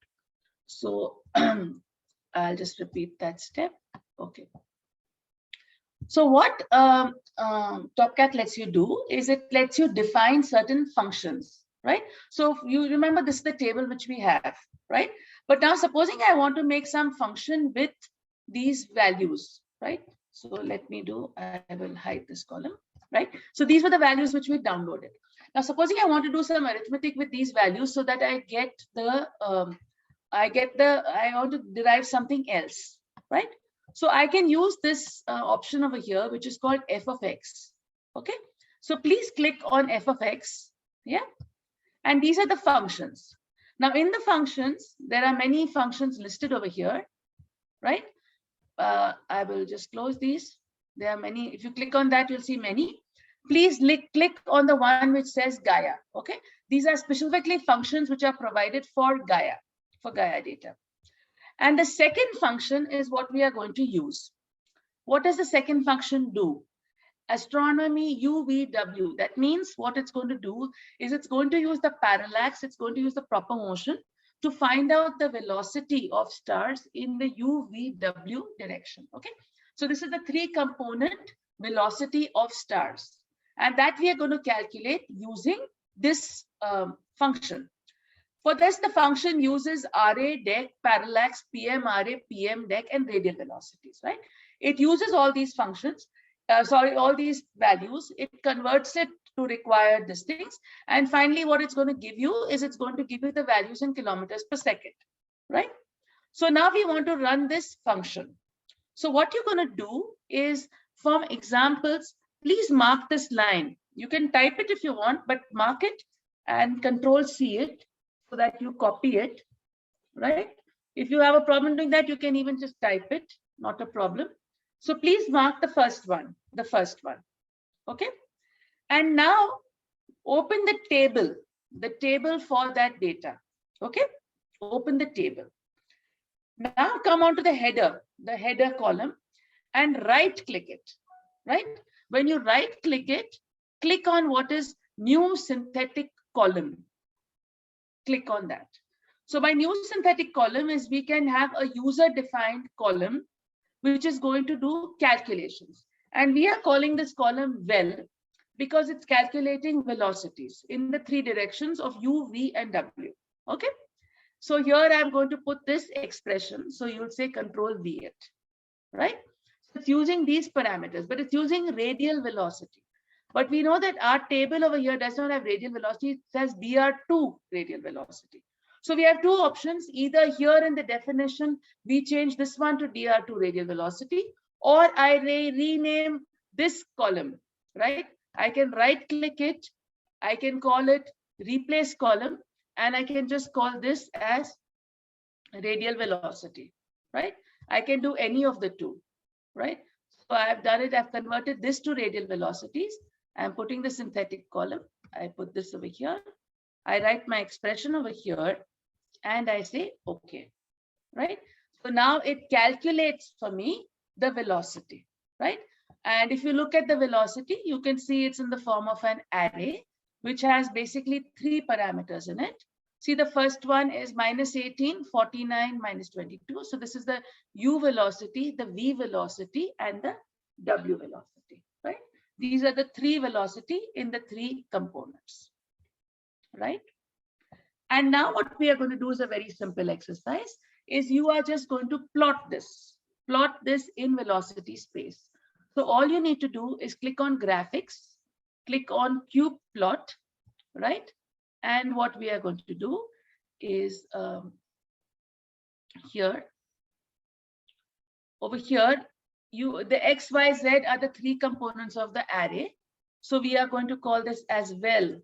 So I'll just repeat that step. Okay. So what TopCat lets you do is it lets you define certain functions, right? So you remember this is the table which we have, right? But now supposing I want to make some function with these values, right? So let me do, I will hide this column, right? So these were the values which we downloaded. Now supposing I want to do some arithmetic with these values so that I get the, I want to derive something else, right? So I can use this option over here, which is called f of x. Okay. So please click on f of x. Yeah. And these are the functions. Now in the functions, there are many functions listed over here, right? I will just close these. There are many. If you click on that, you'll see many. Please click on the one which says Gaia. Okay. These are specifically functions which are provided for Gaia data. And the second function is what we are going to use. What does the second function do? Astronomy UVW. That means what it's going to do is it's going to use the parallax, it's going to use the proper motion to find out the velocity of stars in the UVW direction. Okay. So this is the 3-component velocity of stars. And that we are going to calculate using this function. For this, the function uses RA, DEC, parallax, PM, RA, PM, DEC, and radial velocities, right? It uses all these functions, all these values. It converts it to required these things. And finally, what it's going to give you is it's going to give you the values in kilometers per second, right? So now we want to run this function. So what you're going to do is from examples, please mark this line. You can type it if you want, but mark it and Control-C it, so that you copy it, right? If you have a problem doing that, you can even just type it, not a problem. So please mark the first one, okay? And now open the table for that data, okay? Open the table. Now come on to the header column and right click it, right? When you right click it, click on what is new synthetic column. Click on that. So my new synthetic column is we can have a user-defined column which is going to do calculations. And we are calling this column vel because it's calculating velocities in the 3 directions of U, V, and W. Okay. So here I'm going to put this expression. So you'll say Control-V it, right? So it's using these parameters, but it's using radial velocity. But we know that our table over here does not have radial velocity. It says dr2 radial velocity. So we have 2 options. Either here in the definition, we change this one to dr2 radial velocity, or I rename this column, right? I can right click it. I can call it replace column, and I can just call this as radial velocity, right? I can do any of the 2, right? So I've done it. I've converted this to radial velocities. I'm putting the synthetic column. I put this over here. I write my expression over here and I say, okay. right? So now it calculates for me the velocity, right? And if you look at the velocity, you can see it's in the form of an array, which has basically 3 parameters in it. See, the first one is -18, 49, -22. So this is the u velocity, the v velocity, and the w velocity, right? These are the 3 velocity in the 3 components, right? And now what we are going to do is a very simple exercise, is you are just going to plot this in velocity space. So all you need to do is click on graphics, click on cube plot, right? And what we are going to do is here, over here, the X, Y, Z are the 3 components of the array. So we are going to call this as vel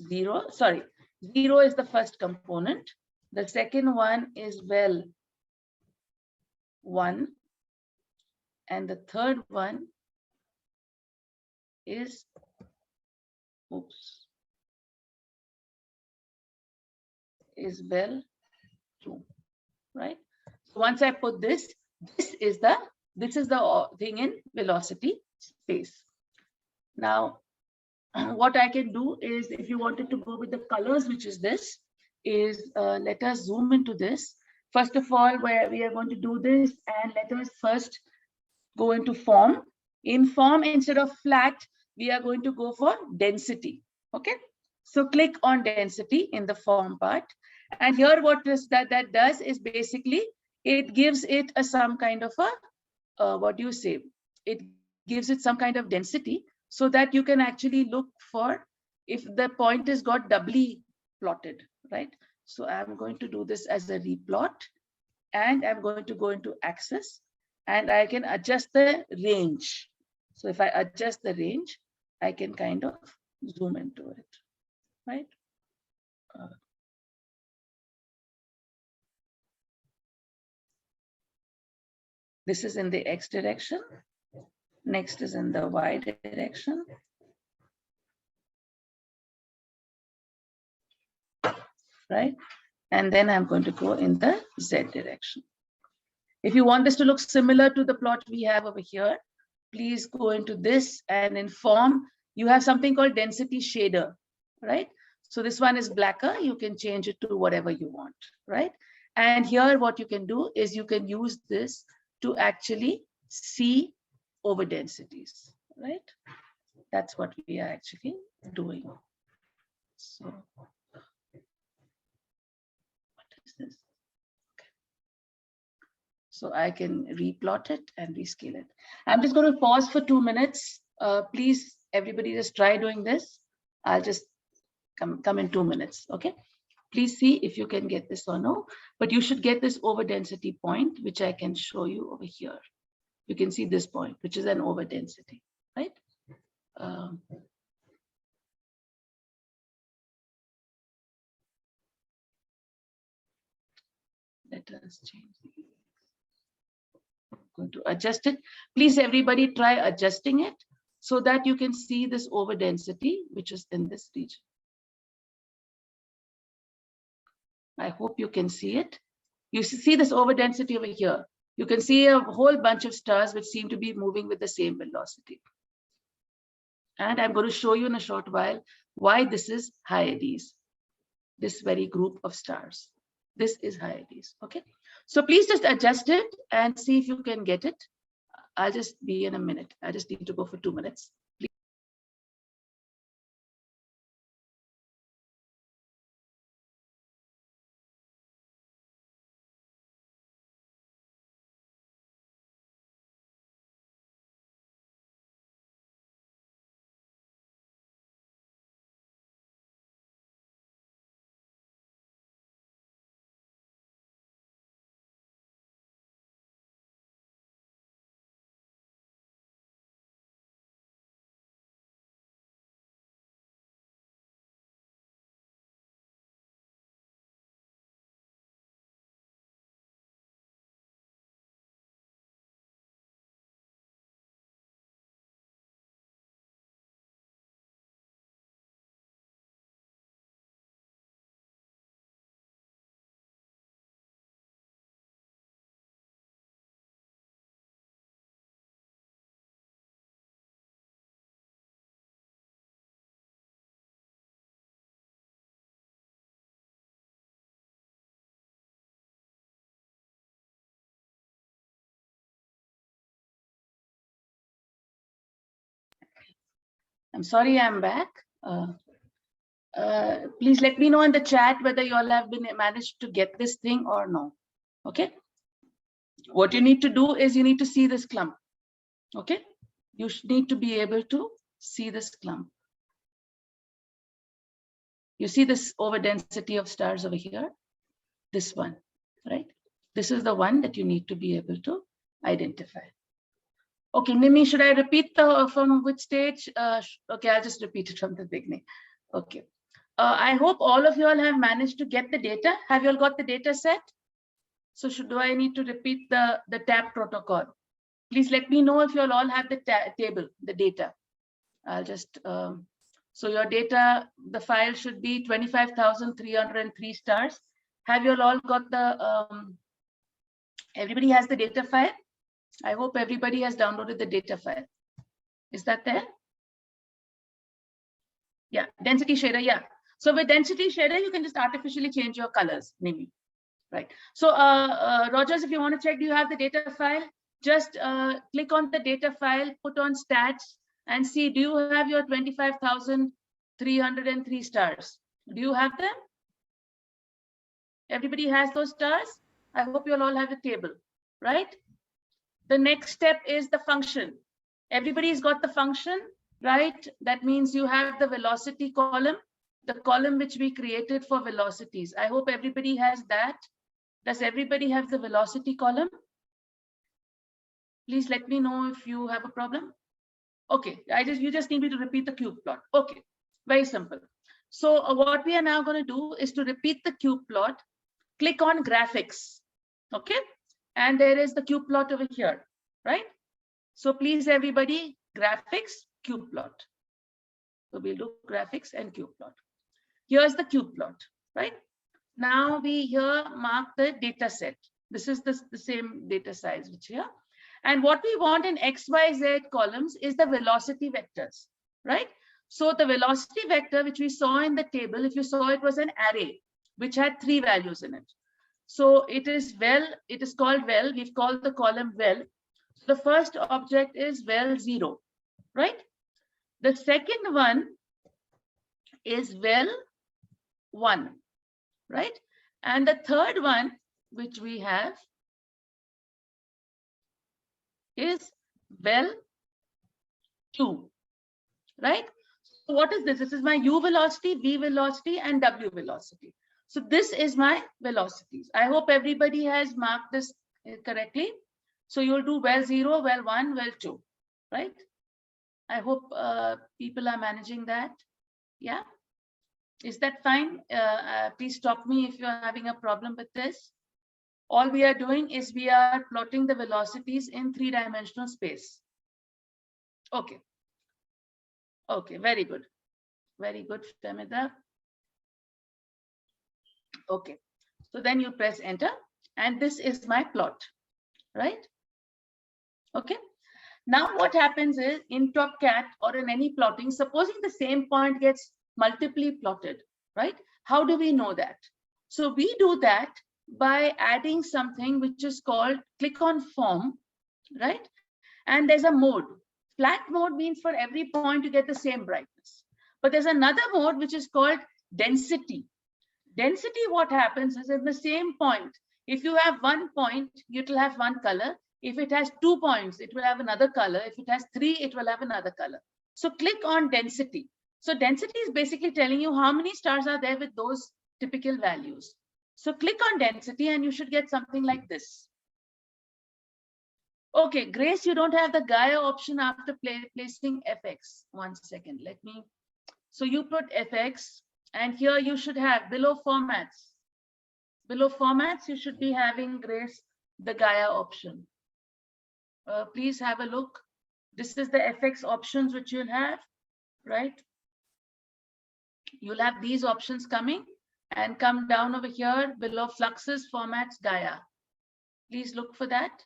0. Sorry, 0 is the first component. The second one is vel 1. And the third one is, is vel 2, right? So once I put this is the thing in velocity space. Now, what I can do is, if you wanted to go with the colors, which is this, is let us zoom into this. First of all, where we are going to do this, and let us first go into form. In form, instead of flat, we are going to go for density. Okay. So click on density in the form part. And here what is that does is basically it gives it some kind of a, what do you say? It gives it some kind of density so that you can actually look for if the point is got doubly plotted, right? So I'm going to do this as a replot, and I'm going to go into axis, and I can adjust the range. So if I adjust the range, I can kind of zoom into it, right? This is in the X direction. Next is in the Y direction. Right? And then I'm going to go in the Z direction. If you want this to look similar to the plot we have over here, please go into this, and in form, you have something called density shader, right? So this one is blacker. You can change it to whatever you want, right? And here what you can do is you can use this to actually see over densities, right? That's what we are actually doing. So what is this? Okay. So I can replot it and rescale it. I'm just going to pause for 2 minutes. Please, everybody just try doing this. I'll just come in 2 minutes, okay? Please see if you can get this or no, but you should get this over density point, which I can show you over here. You can see this point, which is an over density, right? Let us change. I'm going to adjust it. Please, everybody try adjusting it so that you can see this over density, which is in this region. I hope you can see it. You see this over density over here. You can see a whole bunch of stars which seem to be moving with the same velocity. And I'm going to show you in a short while why this is Hyades, this very group of stars. This is Hyades, okay? So please just adjust it and see if you can get it. I'll just be in a minute. I just need to go for 2 minutes. I'm sorry, I'm back. Please let me know in the chat whether you all have been managed to get this thing or no. Okay. What you need to do is you need to see this clump. Okay. You need to be able to see this clump. You see this over density of stars over here, this one, right? This is the one that you need to be able to identify. Okay, Nimi, should I repeat from which stage? Okay, I'll just repeat it from the beginning. Okay. I hope all of you all have managed to get the data. Have you all got the data set? So do I need to repeat the TAP protocol? Please let me know if you all have the table, the data. I'll just, so your data, the file should be 25,303 stars. Have you all got the, everybody has the data file? I hope everybody has downloaded the data file. Is that there? Yeah, density shader, yeah. So with density shader, you can just artificially change your colors, maybe, right? So Rogers, if you want to check, do you have the data file? Just click on the data file, put on stats and see, do you have your 25,303 stars? Do you have them? Everybody has those stars? I hope you all have the table, right? The next step is the function. Everybody's got the function, right? That means you have the velocity column, the column which we created for velocities. I hope everybody has that. Does everybody have the velocity column? Please let me know if you have a problem. Okay, you just need me to repeat the cube plot. Okay, very simple. So what we are now going to do is to repeat the cube plot. Click on graphics. Okay, and there is the cube plot over here, right? So please, everybody, graphics, cube plot. So we'll do graphics and cube plot. Here's the cube plot, right? Now we here mark the data set. This is the same data size which here. And what we want in X, Y, Z columns is the velocity vectors, right? So the velocity vector, which we saw in the table, if you saw, it was an array which had 3 values in it. So it is called vel. We've called the column vel. The first object is vel 0, right? The second one is vel 1, right? And the third one, which we have, is vel 2, right? So what is this? This is my u velocity, v velocity, and w velocity. So this is my velocities. I hope everybody has marked this correctly. So you'll do vel 0, vel 1, vel 2, right? I hope people are managing that. Yeah. Is that fine? Please stop me if you're having a problem with this. All we are doing is we are plotting the velocities in 3-dimensional space. Okay. Okay, very good. Very good, Femida. Okay. So then you press enter, and this is my plot, right? Okay. Now what happens is in TopCat or in any plotting, supposing the same point gets multiply plotted, right? How do we know that? So we do that by adding something which is called click on form, right? And there's a mode. Flat mode means for every point you get the same brightness. But there's another mode which is called density. Density, what happens is in the same point, if you have 1 point, it will have 1 color. If it has 2 points, it will have another color. If it has 3, it will have another color. So click on density. So density is basically telling you how many stars are there with those typical values. So click on density and you should get something like this. Okay, Grace, you don't have the Gaia option after placing FX. 1 second, let me. So you put FX and here you should have below formats. Below formats, you should be having, Grace, the Gaia option. Please have a look. This is the FX options which you'll have, right? You'll have these options coming and come down over here below fluxes, formats, Gaia. Please look for that.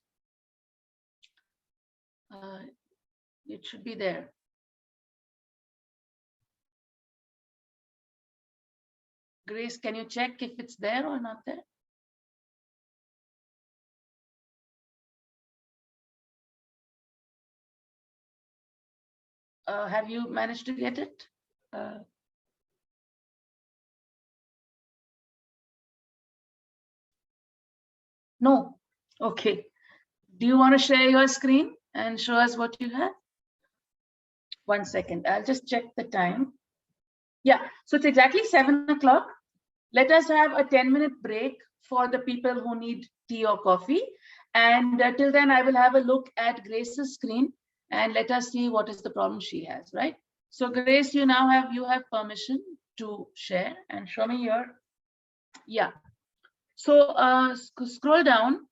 It should be there. Grace, can you check if it's there or not there? Have you managed to get it? No. Okay. Do you want to share your screen and show us what you have? 1 second. I'll just check the time. Yeah. So it's exactly 7 o'clock. Let us have a 10-minute break for the people who need tea or coffee. And till then, I will have a look at Grace's screen and let us see what is the problem she has, right? So Grace, you have permission to share and show me your, yeah. So scroll down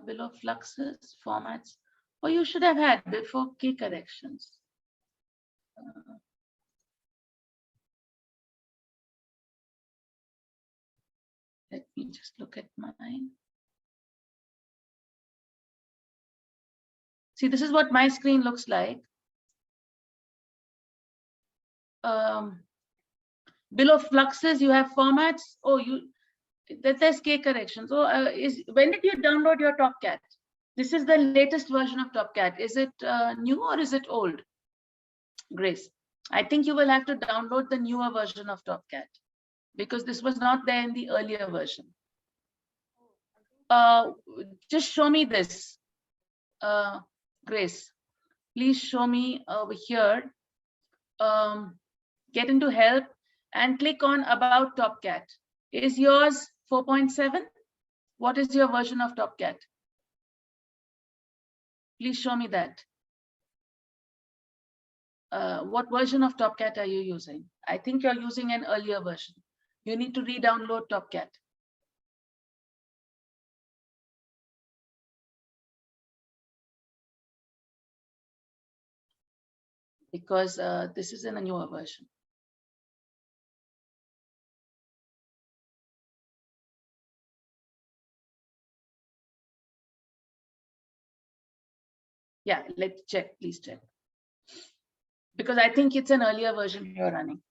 below fluxes, formats, or you should have had before key corrections. Let me just look at mine. See, this is what my screen looks like. Below fluxes, you have formats. Oh, there's K corrections. So when did you download your TopCat? This is the latest version of TopCat. Is it new or is it old? Grace, I think you will have to download the newer version of TopCat because this was not there in the earlier version. Just show me this. Grace, please show me over here. Get into help and click on about TopCat. Is yours 4.7? What is your version of TopCat? Please show me that. What version of TopCat are you using? I think you're using an earlier version. You need to re-download TopCat. Because this is in a newer version. Yeah, let's check, please check. Because I think it's an earlier version you're running.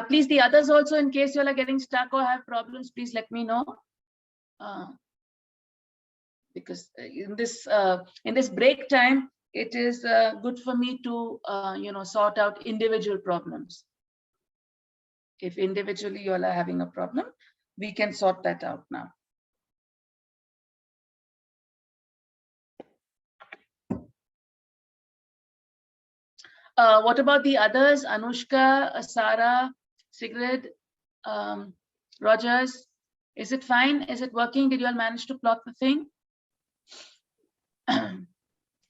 Please, the others also, in case you are getting stuck or have problems, please let me know. Because in this break time, it is good for me to sort out individual problems. If individually you all are having a problem, we can sort that out now. What about the others? Anushka, Sarah, Sigrid, Rogers, is it fine? Is it working? Did you all manage to plot the thing?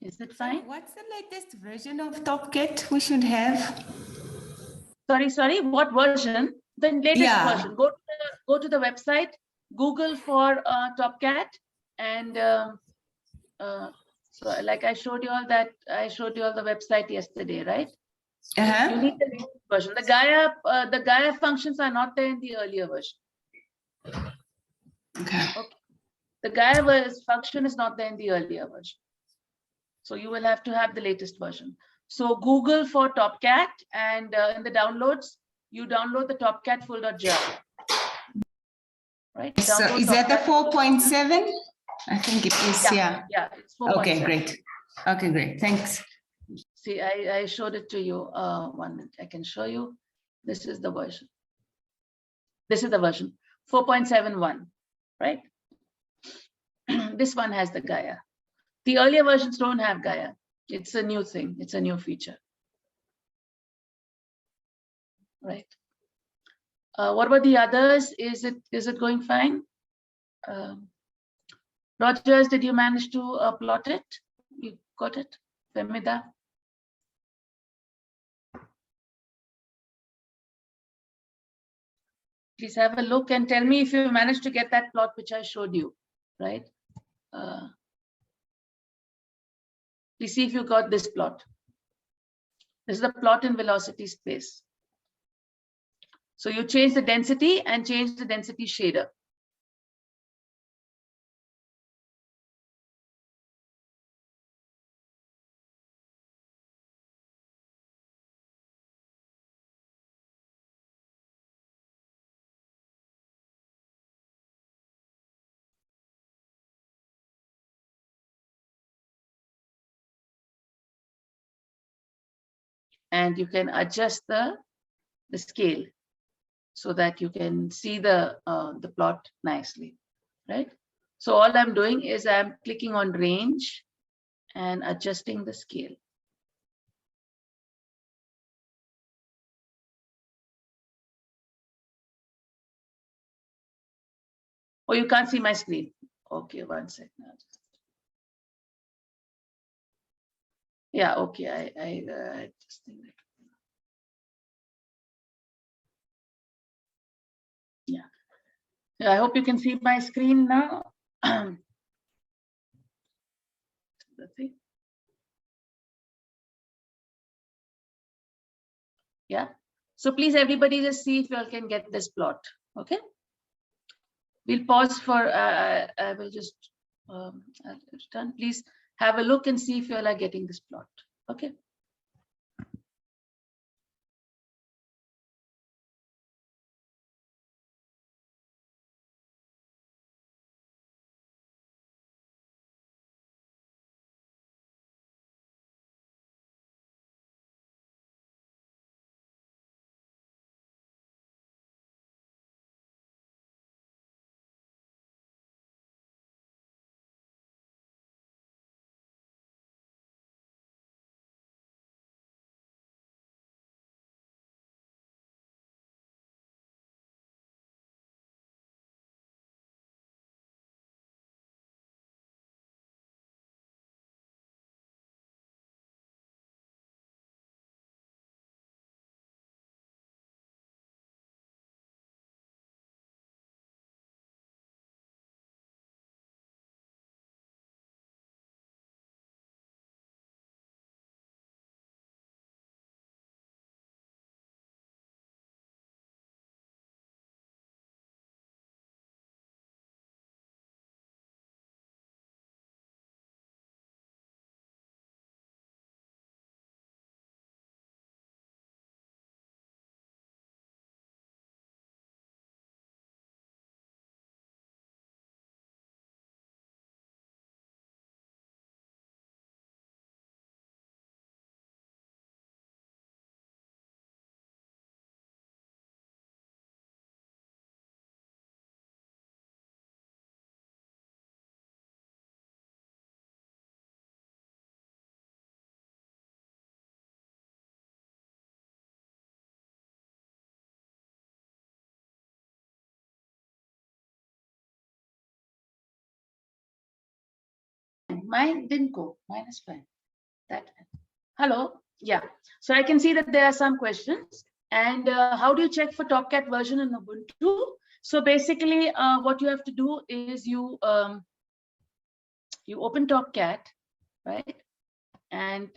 Is it fine? So what's the latest version of TopCat we should have? Sorry, what version? The latest version. Go to the website, Google for TopCat, and so like I showed you all the website yesterday, right? You need the latest version. The Gaia functions are not there in the earlier version. Okay. The Gaia function is not there in the earlier version. So you will have to have the latest version. So Google for TopCat, and in the downloads, you download the TopCat full.jar. Right? So is that the 4.7? I think it is, yeah. Yeah, it's 4.7. Okay, great. Okay, great. Thanks. See, I showed it to you. 1 minute, I can show you. This is the version. This is the version 4.71, right? This one has the Gaia. The earlier versions don't have Gaia. It's a new thing. It's a new feature. Right. What about the others? Is it going fine? Rogers, did you manage to plot it? You got it? Femida? Please have a look and tell me if you managed to get that plot which I showed you, right? Please see if you got this plot. This is the plot in velocity space. So you change the density and change the density shader. and you can adjust the scale so that you can see the plot nicely, right? So all I'm doing is I'm clicking on range and adjusting the scale. Oh, you can't see my screen. Okay, one second. Yeah, okay. I just think that. Yeah. I hope you can see my screen now. Yeah. So please, everybody, just see if you all can get this plot. Okay. We'll pause for. I will just return. Please have a look and see if you all are getting this plot. Okay. Mine didn't go. Mine is fine. That. Hello. Yeah. So I can see that there are some questions. And how do you check for TopCat version in Ubuntu? So basically, what you have to do is you open TopCat, right? And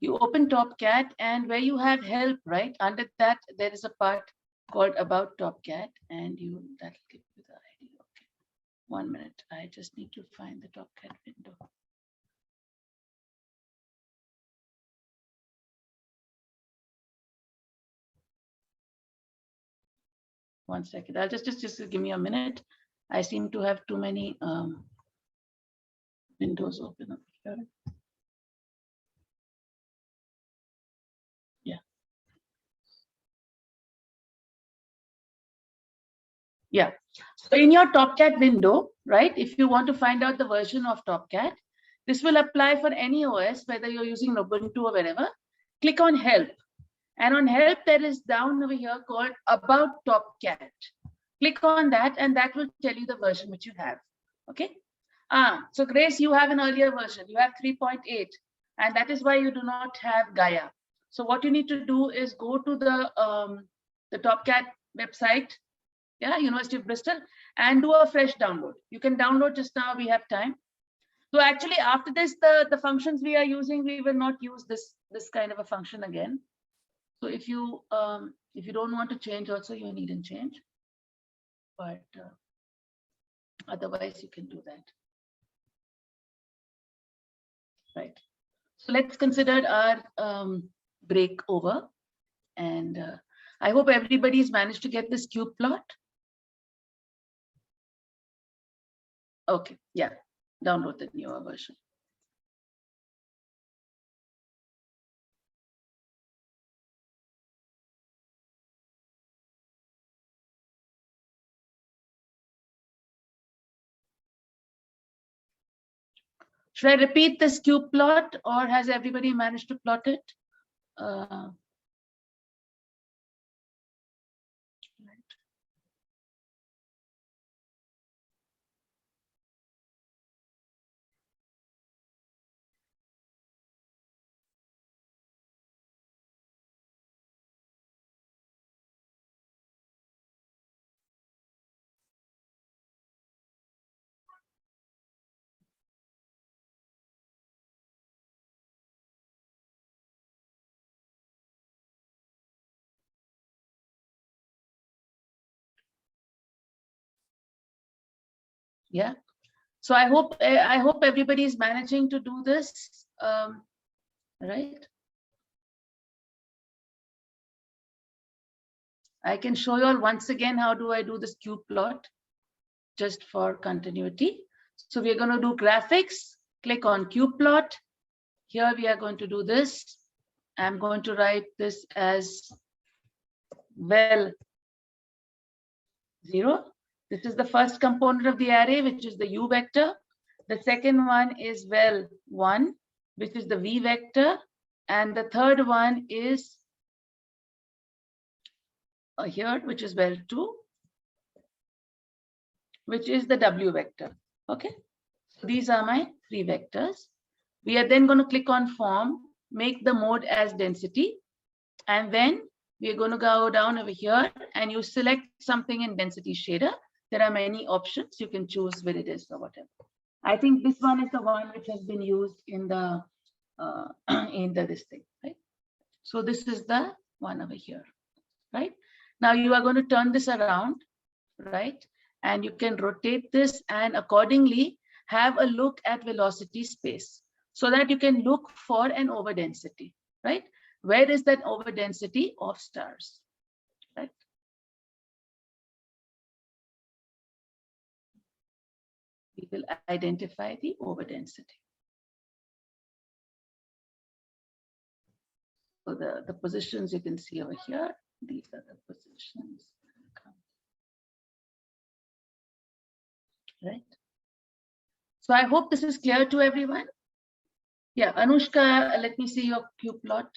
you open TopCat, and where you have help, right? Under that, there is a part called About TopCat, and that'll give you the ID. Okay. 1 minute. I just need to find the TopCat window. One second. I'll just give me a minute. I seem to have too many windows open up here. Yeah. Yeah. So in your TopCat window, right, if you want to find out the version of TopCat, this will apply for any OS, whether you're using Ubuntu or wherever. Click on Help. And on Help, there is down over here called About TopCat. Click on that, and that will tell you the version which you have. Okay. So Grace, you have an earlier version. You have 3.8, and that is why you do not have Gaia. So what you need to do is go to the TopCat website, yeah, University of Bristol, and do a fresh download. You can download just now. We have time. So actually, after this, the functions we are using, we will not use this kind of a function again. So if you don't want to change, also you needn't change. But otherwise, you can do that. Right. So let's consider our break over. And I hope everybody's managed to get this cube plot. Okay, yeah, download the newer version. Should I repeat this cube plot, or has everybody managed to plot it? Yeah. So I hope everybody is managing to do this, right? I can show you all once again how do I do this cube plot, just for continuity. So we are going to do graphics. Click on cube plot. Here we are going to do this. I'm going to write this as vel 0. This is the first component of the array, which is the u vector. The second one is vel 1, which is the v vector. And the third one is here, which is vel 2, which is the w vector. Okay, so these are my 3 vectors. We are then going to click on form, make the mode as density, and then we are going to go down over here and you select something in density shader. There are many options. You can choose where it is or whatever. I think this one is the one which has been used in the this thing, right? So this is the one over here, right? Now you are going to turn this around, right? And you can rotate this and accordingly have a look at velocity space so that you can look for an overdensity, right? Where is that overdensity of stars, right? We will identify the overdensity. So the positions you can see over here, these are the positions. Right. So I hope this is clear to everyone. Yeah, Anushka, let me see your cube plot.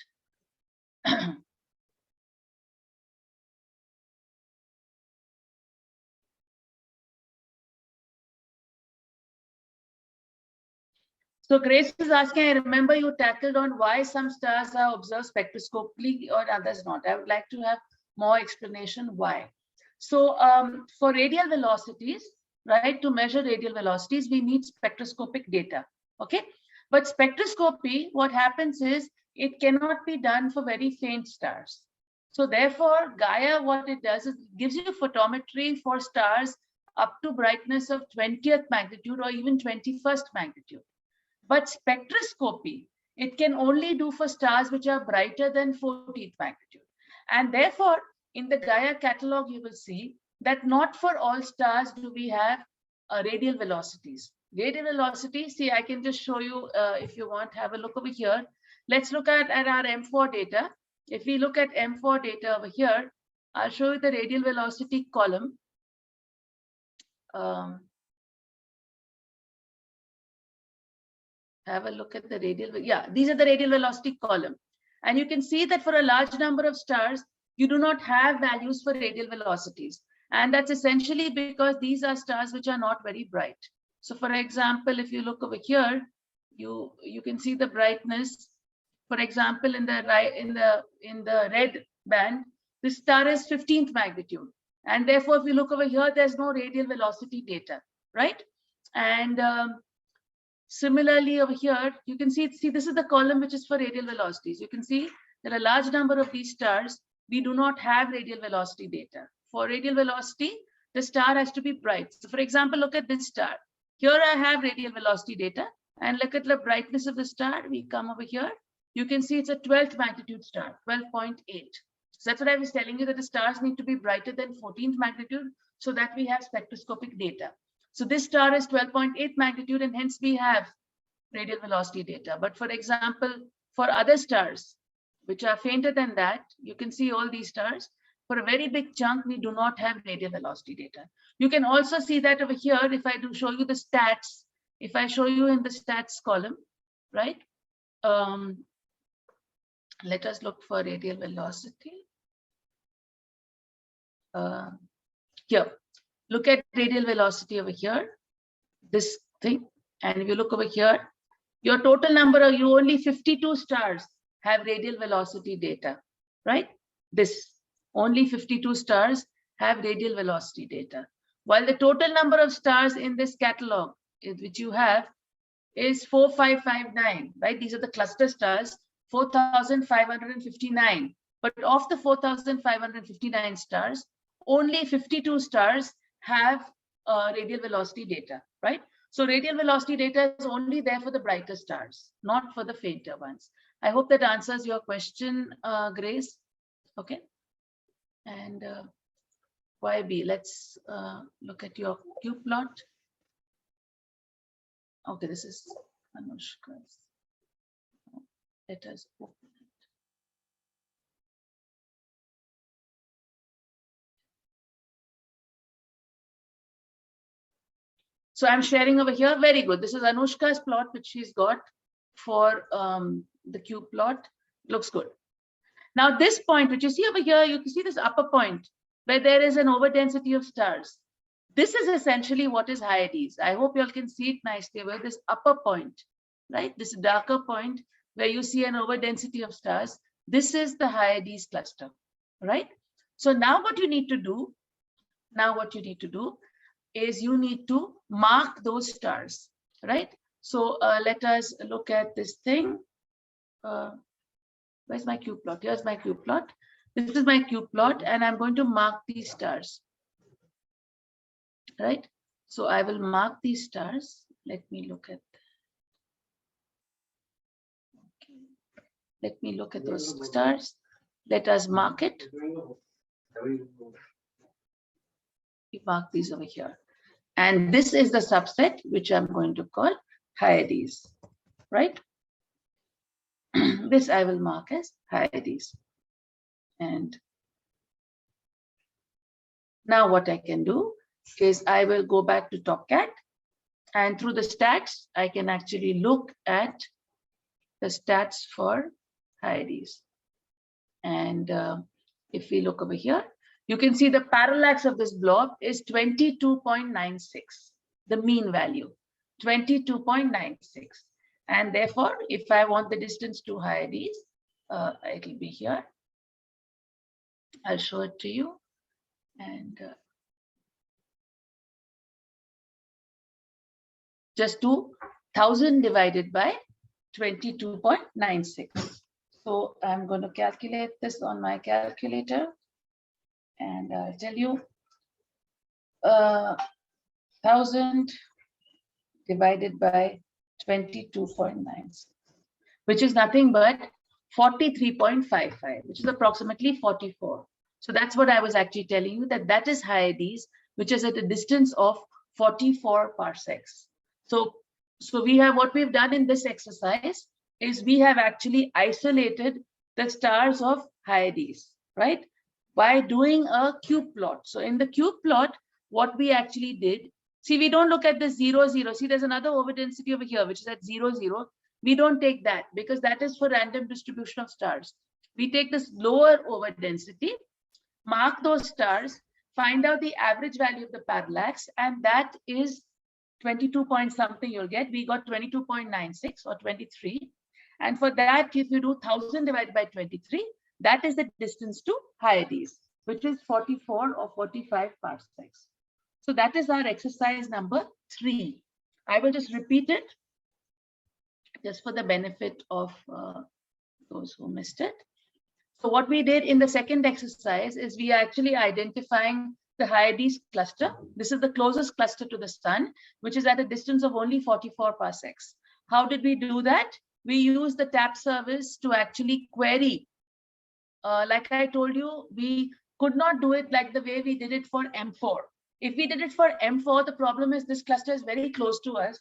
So Grace is asking, I remember you tackled on why some stars are observed spectroscopically or others not. I would like to have more explanation why. So for radial velocities, right, to measure radial velocities, we need spectroscopic data, okay? But spectroscopy, what happens is, it cannot be done for very faint stars. So therefore, Gaia, what it does is it gives you photometry for stars up to brightness of 20th magnitude or even 21st magnitude. But spectroscopy, it can only do for stars which are brighter than 14th magnitude. And therefore, in the Gaia catalog, you will see that not for all stars do we have radial velocities. Radial velocity, see, I can just show you if you want, have a look over here. Let's look at our M4 data. If we look at M4 data over here, I'll show you the radial velocity column. Have a look at the radial, yeah, these are the radial velocity column. And you can see that for a large number of stars, you do not have values for radial velocities. And that's essentially because these are stars which are not very bright. So for example, if you look over here, you can see the brightness. For example, in the red band, this star is 15th magnitude. And therefore, if you look over here, there's no radial velocity data, right? And similarly over here, you can see this is the column which is for radial velocities. You can see there are a large number of these stars. We do not have radial velocity data. For radial velocity, the star has to be bright. So for example, look at this star. Here I have radial velocity data, and look at the brightness of the star. We come over here. You can see it's a 12th magnitude star, 12.8. So that's what I was telling you, that the stars need to be brighter than 14th magnitude so that we have spectroscopic data. So this star is 12.8 magnitude, and hence we have radial velocity data. But for example, for other stars, which are fainter than that, you can see all these stars. For a very big chunk, we do not have radial velocity data. You can also see that over here, if I do show you the stats, if I show you in the stats column, right? Let us look for radial velocity. Here, look at radial velocity over here, this thing. And if you look over here, your total number of you only 52 stars have radial velocity data, right? This only 52 stars have radial velocity data, while the total number of stars in this catalog, which you have, is 4559, right? These are the cluster stars, 4,559. But of the 4,559 stars, only 52 stars have radial velocity data, right? So radial velocity data is only there for the brighter stars, not for the fainter ones. I hope that answers your question, Grace. Okay. And YB, let's look at your Q plot. Okay, this is Anushka's. Let us open it. So I'm sharing over here. Very good. This is Anushka's plot, which she's got for the Q plot. Looks good. Now this point, which you see over here, you can see this upper point where there is an overdensity of stars. This is essentially what is Hyades. I hope you all can see it nicely where this upper point, right? This darker point where you see an overdensity of stars. This is the Hyades cluster, right? So now what you need to do, is you need to mark those stars, right? So let us look at this thing. Where's my Q plot? Here's my Q plot. This is my Q plot, and I'm going to mark these stars, right? So I will mark these stars. Let me look at that. Okay. Let me look at those stars. Let us mark it. We mark these over here. And this is the subset which I'm going to call Hyades, right? This I will mark as Hyades. And now what I can do is I will go back to TopCat, and through the stats, I can actually look at the stats for Hyades. And if we look over here, you can see the parallax of this blob is 22.96, the mean value, 22.96. And therefore, if I want the distance to Hyades, it will be here. I'll show it to you. And just do 1000 divided by 22.96. So I'm going to calculate this on my calculator. And I'll tell you 1000 divided by 22.96, which is nothing but 43.55, which is approximately 44. So that's what I was actually telling you, that that is Hyades, which is at a distance of 44 parsecs. So we have, what we've done in this exercise is we have actually isolated the stars of Hyades, right? By doing a Q plot. So in the Q plot, what we actually did, see, we don't look at the 0, 0. See, there's another overdensity over here, which is at 0, 0. We don't take that because that is for random distribution of stars. We take this lower overdensity, mark those stars, find out the average value of the parallax, and that is 22 point something you'll get. We got 22.96 or 23. And for that, if you do 1000 divided by 23, that is the distance to Hyades, which is 44 or 45 parsecs. So that is our exercise number 3. I will just repeat it just for the benefit of those who missed it. So what we did in the second exercise is we are actually identifying the Hyades cluster. This is the closest cluster to the sun, which is at a distance of only 44 parsecs. How did we do that? We used the TAP service to actually query. Like I told you, we could not do it like the way we did it for M4. If we did it for M4, the problem is this cluster is very close to us.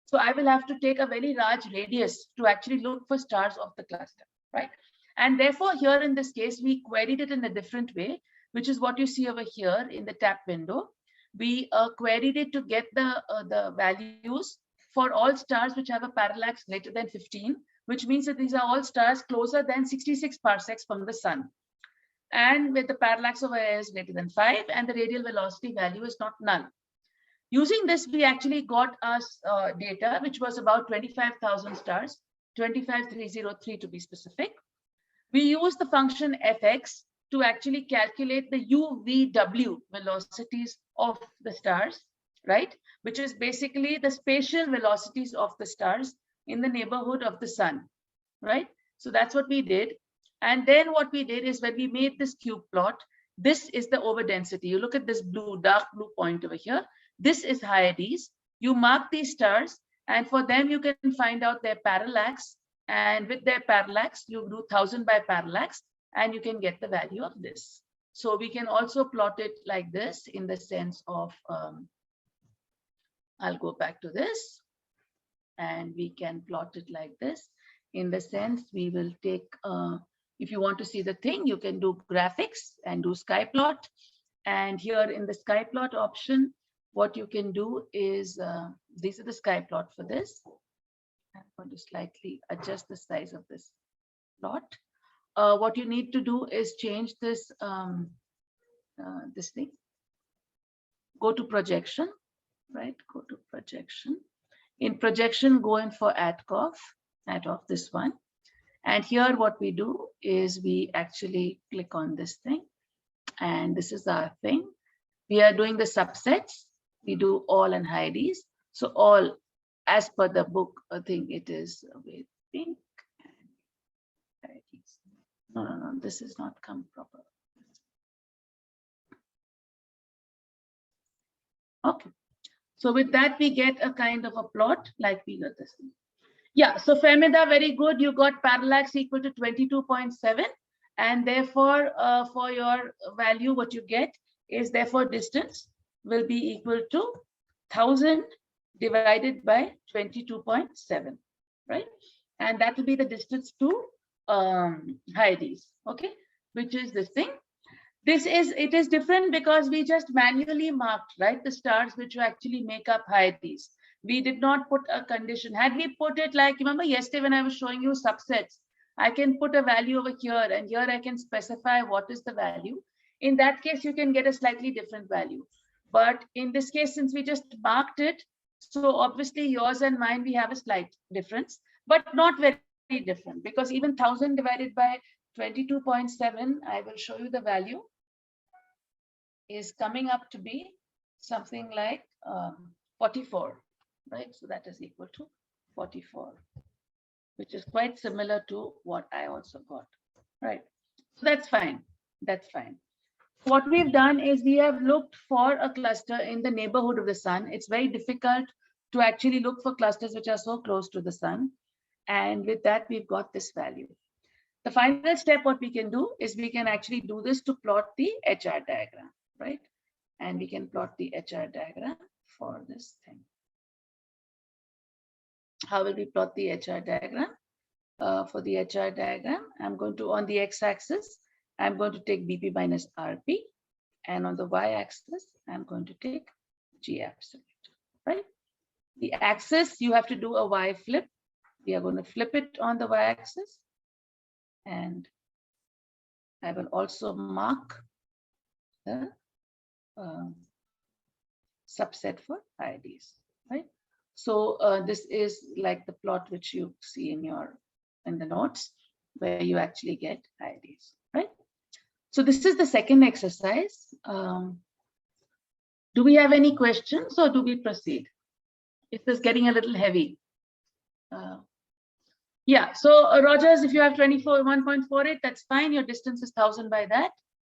So I will have to take a very large radius to actually look for stars of the cluster, right? And therefore, here in this case, we queried it in a different way, which is what you see over here in the tab window. We queried it to get the values for all stars which have a parallax greater than 15, which means that these are all stars closer than 66 parsecs from the sun. And with the parallax over A is greater than 5, and the radial velocity value is not null. Using this, we actually got us data, which was about 25,000 stars, 25,303 to be specific. We used the function fx to actually calculate the UVW velocities of the stars, right? Which is basically the spatial velocities of the stars in the neighborhood of the sun, right? So that's what we did. And then what we did is when we made this cube plot, this is the overdensity. You look at this blue, dark blue point over here. This is Hyades. You mark these stars, and for them, you can find out their parallax. And with their parallax, you do 1000 by parallax, and you can get the value of this. So we can also plot it like this in the sense of, I'll go back to this, and we can plot it like this in the sense we will take, if you want to see the thing, you can do graphics and do sky plot. And here in the sky plot option, what you can do is, these are the sky plot for this. I'm going to slightly adjust the size of this plot. What you need to do is change this, this thing. Go to projection, right? Go to projection. In projection, go in for ATCOF, this one. And here what we do is we actually click on this thing. And this is our thing. We are doing the subsets. We do all and Hyades. So all, as per the book, I think it is with pink and Hyades. No, this is not come proper. Okay. So with that, we get a kind of a plot like we got this thing. Yeah, so Femida, very good. You got parallax equal to 22.7. And therefore, for your value, what you get is therefore distance will be equal to 1000 divided by 22.7, right? And that will be the distance to Hyades, okay? Which is this thing. It is different because we just manually marked, right? The stars which actually make up Hyades. We did not put a condition. Had we put it like, remember yesterday when I was showing you subsets, I can put a value over here and here I can specify what is the value. In that case, you can get a slightly different value. But in this case, since we just marked it, so obviously yours and mine, we have a slight difference, but not very different because even 1000 divided by 22.7, I will show you the value, is coming up to be something like 44, right? So that is equal to 44, which is quite similar to what I also got, right? So that's fine. That's fine. What we've done is we have looked for a cluster in the neighborhood of the sun. It's very difficult to actually look for clusters which are so close to the sun. And with that, we've got this value. The final step, what we can do is we can actually do this to plot the HR diagram, right? And we can plot the HR diagram for this thing. How will we plot the HR diagram? For the HR diagram, I'm going to, on the x-axis, I'm going to take BP minus RP. And on the y-axis, I'm going to take G absolute, right? The axis, you have to do a Y flip. We are going to flip it on the y-axis. And I will also mark the subset for IDs, right? So this is like the plot which you see in the notes where you actually get IDs, right? So this is the second exercise. Do we have any questions or do we proceed? It is getting a little heavy. Yeah, so Rogers, if you have 1.48, that's fine. Your distance is 1000 by that.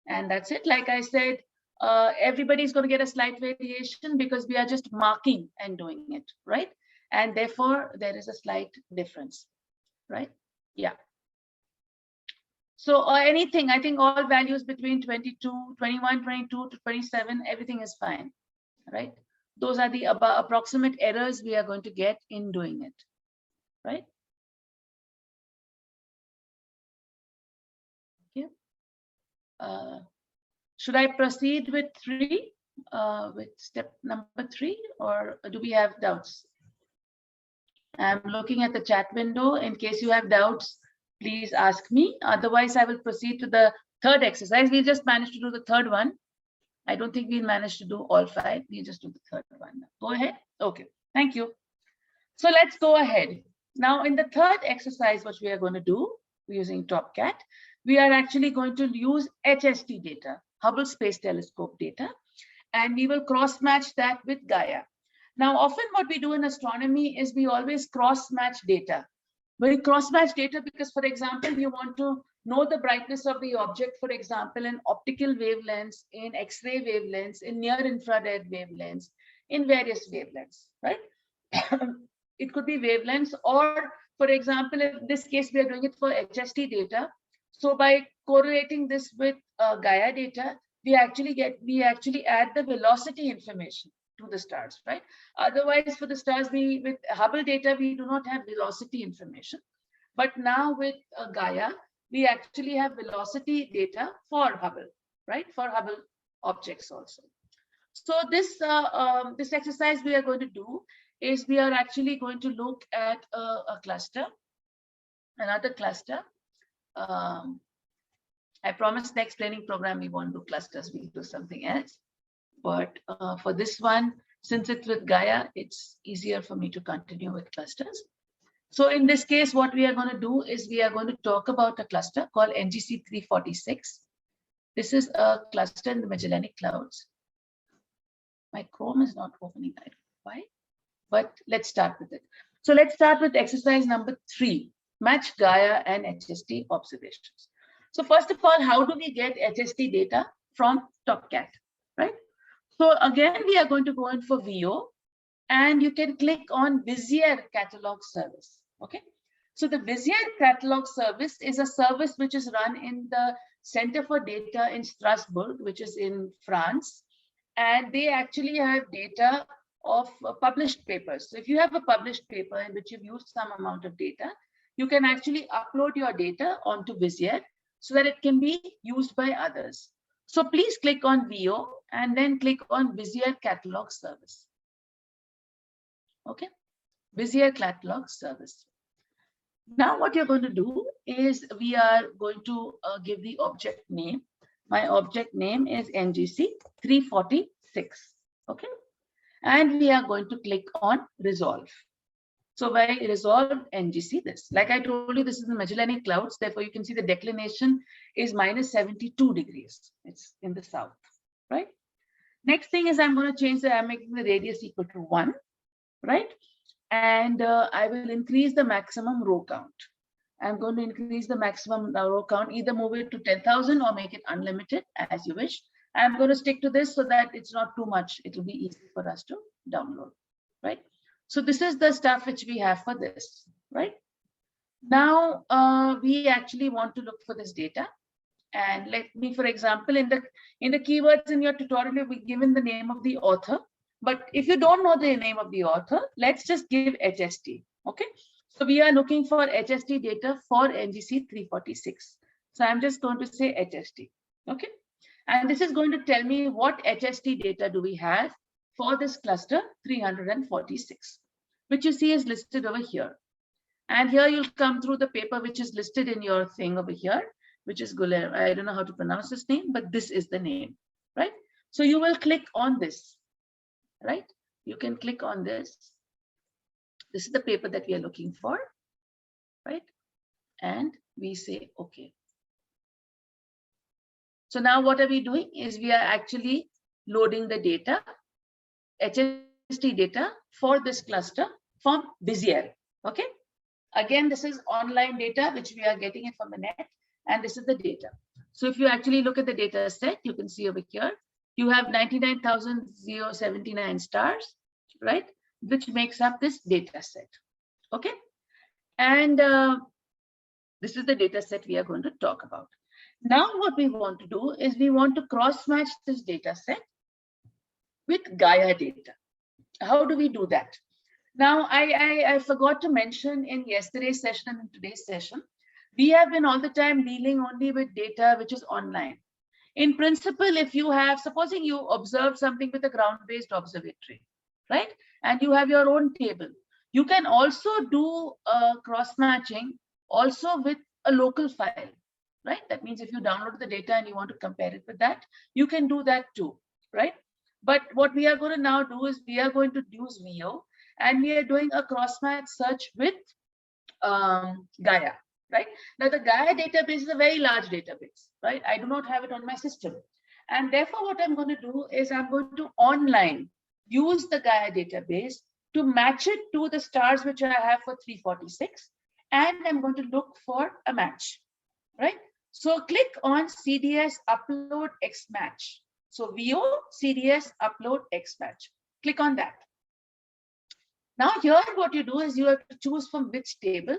And that's it. Like I said, everybody's going to get a slight variation because we are just marking and doing it, right? And therefore, there is a slight difference, right? Yeah. So anything, I think all values between 21, 22 to 27, everything is fine. right? Those are the approximate errors we are going to get in doing it, right? Okay. Should I proceed with step number 3, or do we have doubts? I'm looking at the chat window. In case you have doubts, please ask me. Otherwise, I will proceed to the third exercise. We just managed to do the third one. I don't think we managed to do all 5. We just do the third one. Go ahead. Okay, thank you. So let's go ahead. Now, in the third exercise, what we are going to do using TopCat, we are actually going to use HST data, Hubble Space Telescope data, and we will cross-match that with Gaia. Now, often what we do in astronomy is we always cross-match data. We cross-match data because, for example, you want to know the brightness of the object, for example, in optical wavelengths, in X-ray wavelengths, in near-infrared wavelengths, in various wavelengths, right? It could be wavelengths, or, for example, in this case, we are doing it for HST data. So by correlating this with Gaia data, we actually add the velocity information to the stars, right? Otherwise, for the stars, with Hubble data, we do not have velocity information. But now with Gaia, we actually have velocity data for Hubble, right? For Hubble objects also. So this exercise we are going to do is we are actually going to look at a cluster, another cluster. I promised next training program we won't do clusters, we'll do something else. But for this one, since it's with Gaia, it's easier for me to continue with clusters. So in this case, what we are going to do is we are going to talk about a cluster called NGC 346. This is a cluster in the Magellanic Clouds. My Chrome is not opening, I don't know why, but let's start with it. So let's start with exercise number 3, match Gaia and HST observations. So first of all, how do we get HST data from TopCat, right? So again, we are going to go in for VO, and you can click on Vizier Catalog Service, okay? So the Vizier Catalog Service is a service which is run in the Center for Data in Strasbourg, which is in France, and they actually have data of published papers. So if you have a published paper in which you've used some amount of data, you can actually upload your data onto Vizier so that it can be used by others. So please click on VO and then click on Vizier Catalog Service. Okay, Vizier Catalog Service. Now what you're going to do is we are going to give the object name. My object name is NGC 346. Okay, and we are going to click on resolve. So by resolve NGC, this, like I told you, this is the Magellanic Clouds. Therefore, you can see the declination is -72 degrees. It's in the south, right? Next thing is I'm going to change I'm making the radius equal to 1, right? And I will increase the maximum row count. I'm going to increase the maximum row count, either move it to 10,000 or make it unlimited as you wish. I'm going to stick to this so that it's not too much. It will be easy for us to download, right? So this is the stuff which we have for this, right? Now we actually want to look for this data. And let me, for example, in the keywords in your tutorial, you'll be given the name of the author. But if you don't know the name of the author, let's just give HST, okay? So we are looking for HST data for NGC 346. So I'm just going to say HST, okay? And this is going to tell me what HST data do we have for this cluster 346, which you see is listed over here. And here you'll come through the paper which is listed in your thing over here, which is Guler. I don't know how to pronounce this name, but this is the name, right? So you will click on this, right? You can click on this. This is the paper that we are looking for, right? And we say, okay. So now what are we doing is we are actually loading the data, HST data for this cluster from Vizier, okay? Again, this is online data, which we are getting it from the net, and this is the data. So if you actually look at the data set, you can see over here, you have 99,079 stars, right? Which makes up this data set, okay? And this is the data set we are going to talk about. Now what we want to do is we want to cross-match this data set with Gaia data. How do we do that? Now, I forgot to mention in yesterday's session and in today's session, we have been all the time dealing only with data which is online. In principle, if you have, supposing you observe something with a ground-based observatory, right? And you have your own table. You can also do cross-matching also with a local file, right? That means if you download the data and you want to compare it with that, you can do that too, right? But what we are going to now do is we are going to use VO, and we are doing a cross-match search with Gaia, right? Now, the Gaia database is a very large database, right? I do not have it on my system. And therefore, what I'm going to do is I'm going to online use the Gaia database to match it to the stars which I have for 346. And I'm going to look for a match, right? So click on CDS Upload X Match. So VO CDS Upload X Match. Click on that. Now here what you do is you have to choose from which table.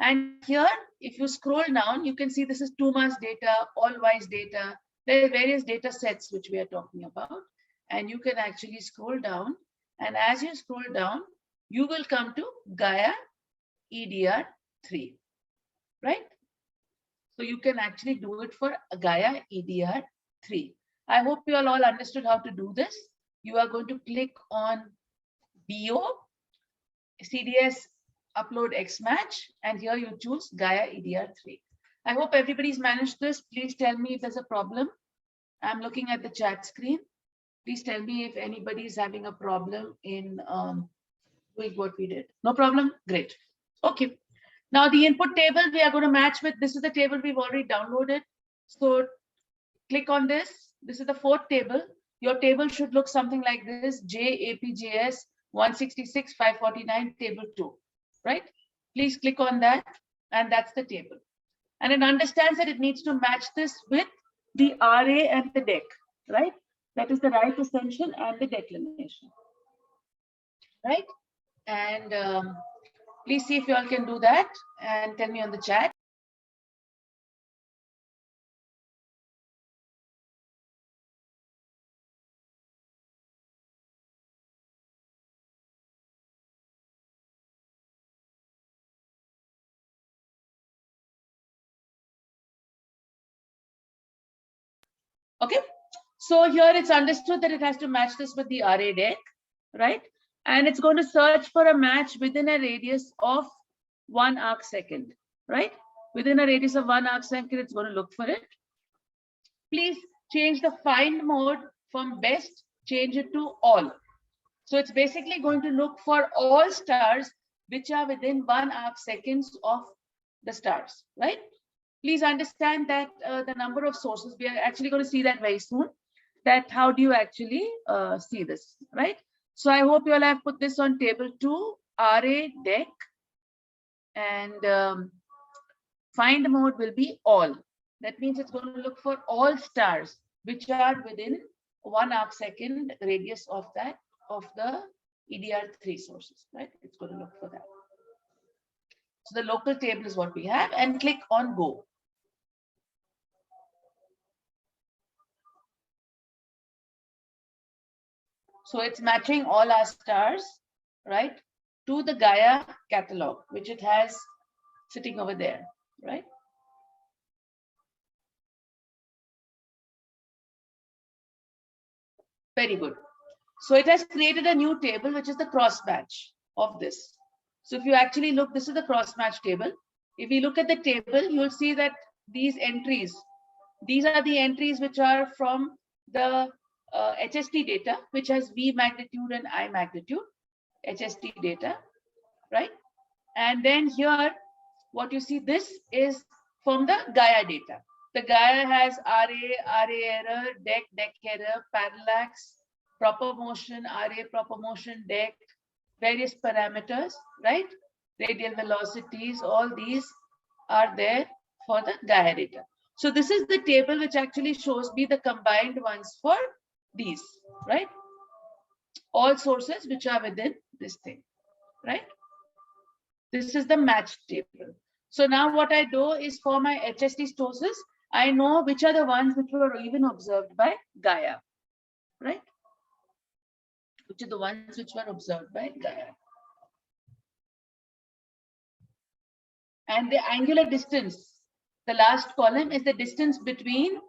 And here, if you scroll down, you can see this is 2 months data, all wise data. There are various data sets which we are talking about. And you can actually scroll down. And as you scroll down, you will come to Gaia EDR3, right? So you can actually do it for Gaia EDR3. I hope you all understood how to do this. You are going to click on VO, CDS Upload X Match, and here you choose Gaia EDR3. I hope everybody's managed this. Please tell me if there's a problem. I'm looking at the chat screen. Please tell me if anybody is having a problem in doing what we did. No problem? Great. Okay. Now the input table we are going to match with, this is the table we've already downloaded. So click on this. This is the 4th table. Your table should look something like this: JAPJS 166 549 table 2, right? Please click on that, and that's the table. And it understands that it needs to match this with the RA and the DEC, right? That is the right ascension and the declination, right? And please see if you all can do that and tell me on the chat. Okay, so here it's understood that it has to match this with the RA DEC, right? And it's going to search for a match within a radius of 1 arc second, right? Within a radius of 1 arc second, it's going to look for it. Please change the find mode from best, change it to all. So it's basically going to look for all stars which are within 1 arc seconds of the stars, right? Please understand that the number of sources, we are actually going to see that very soon, that how do you actually see this, right? So I hope you all have put this on table 2, RA DEC, and find mode will be all. That means it's going to look for all stars which are within 1 arc second radius of that, of the EDR3 sources, right? It's going to look for that. So the local table is what we have, and click on go. So it's matching all our stars, right, to the Gaia catalog, which it has sitting over there, right? Very good. So it has created a new table, which is the cross match of this. So if you actually look, this is the cross match table. If you look at the table, you'll see that these entries, these are the entries which are from the HST data, which has V magnitude and I magnitude, HST data, right? And then here, what you see, this is from the Gaia data. The Gaia has RA error, DEC error, parallax, proper motion, RA proper motion, DEC, various parameters, right? Radial velocities, all these are there for the Gaia data. So this is the table which actually shows me the combined ones for these, right? All sources which are within this thing, right? This is the match table. So now what I do is for my HST sources, I know which are the ones which were even observed by Gaia, right? which are the ones which were observed by Gaia. And the angular distance, the last column, is the distance between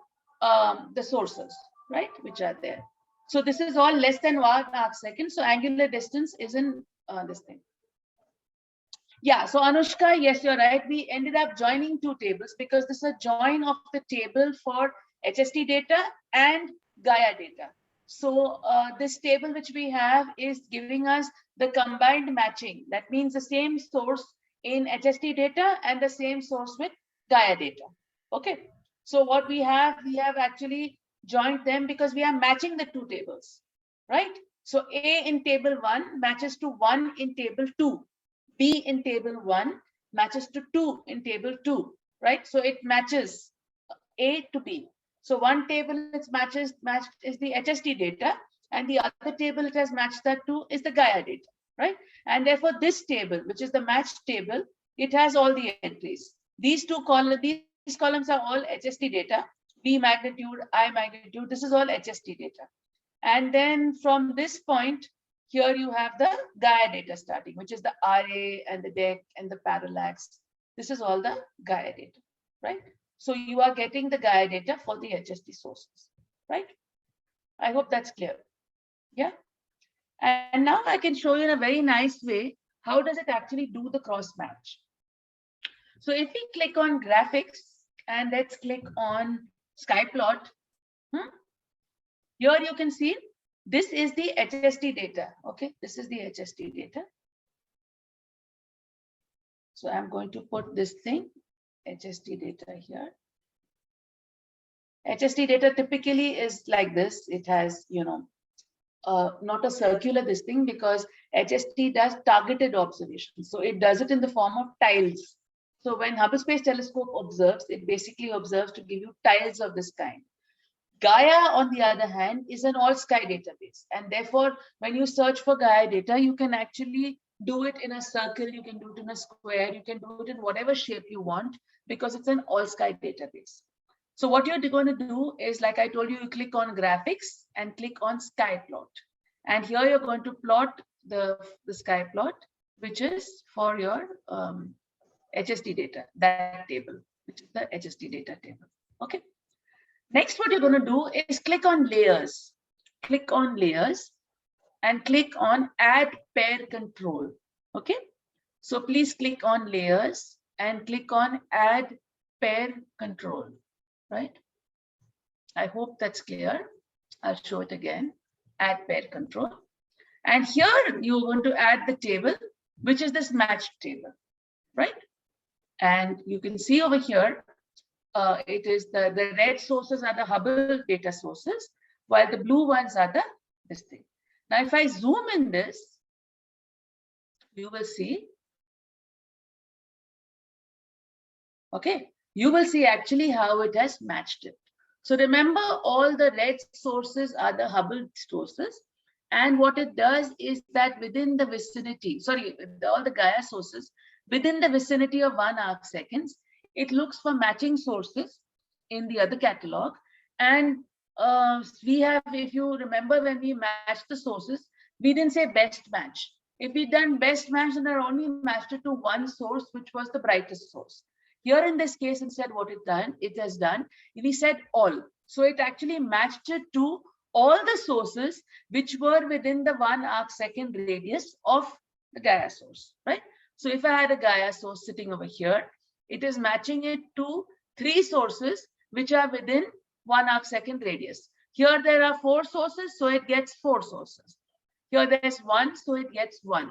the sources, right, which are there. So this is all less than 1 arcsecond. So angular distance is in this thing. Yeah, so Anushka, yes, you're right. We ended up joining two tables because this is a join of the table for HST data and Gaia data. So this table which we have is giving us the combined matching. That means the same source in HST data and the same source with Gaia data. Okay. So what we have actually joined them because we are matching the two tables, right? So A in table 1 matches to 1 in table 2. B in table 1 matches to 2 in table 2, right? So it matches A to B. So one table it's matched is the HST data, and the other table it has matched that to is the Gaia data, right? And therefore this table, which is the matched table, it has all the entries. These columns are all HST data, B magnitude, I magnitude, this is all HST data. And then from this point, here you have the Gaia data starting, which is the RA and the DEC and the parallax. This is all the Gaia data, right? So you are getting the Gaia data for the HST sources, right? I hope that's clear. Yeah. And now I can show you in a very nice way, how does it actually do the cross match? So if we click on graphics and let's click on Skyplot, here you can see this is the HST data. Okay, this is the HST data. So I'm going to put this thing, HST data here. HST data typically is like this. It has, not a circular this thing because HST does targeted observation. So it does it in the form of tiles. So when Hubble Space Telescope observes, it basically observes to give you tiles of this kind. Gaia, on the other hand, is an all-sky database. And therefore, when you search for Gaia data, you can actually do it in a circle, you can do it in a square, you can do it in whatever shape you want, because it's an all-sky database. So what you're going to do is, like I told you, you click on graphics and click on Skyplot. And here you're going to plot the Skyplot, which is for your HST data, that table, which is the HST data table. Okay. Next, what you're going to do is click on layers. Click on layers and click on add pair control. Okay. So please click on layers and click on add pair control. Right. I hope that's clear. I'll show it again. Add pair control. And here you're going to add the table, which is this matched table. Right. And you can see over here, it is the red sources are the Hubble data sources, while the blue ones are this thing. Now, if I zoom in this, you will see. Okay, you will see actually how it has matched it. So remember, all the red sources are the Hubble sources. And what it does is that within the vicinity, all the Gaia sources, within the vicinity of 1 arcsecond, it looks for matching sources in the other catalog. And we have, if you remember, when we matched the sources, we didn't say best match. If we done best match, then I only matched it to one source, which was the brightest source. Here in this case, instead, what it has done, we said all. So it actually matched it to all the sources which were within the 1 arcsecond radius of the Gaia source, right? So if I had a Gaia source sitting over here, it is matching it to 3 sources which are within 1 arcsecond radius. Here there are 4 sources, so it gets 4 sources. Here there's 1, so it gets 1.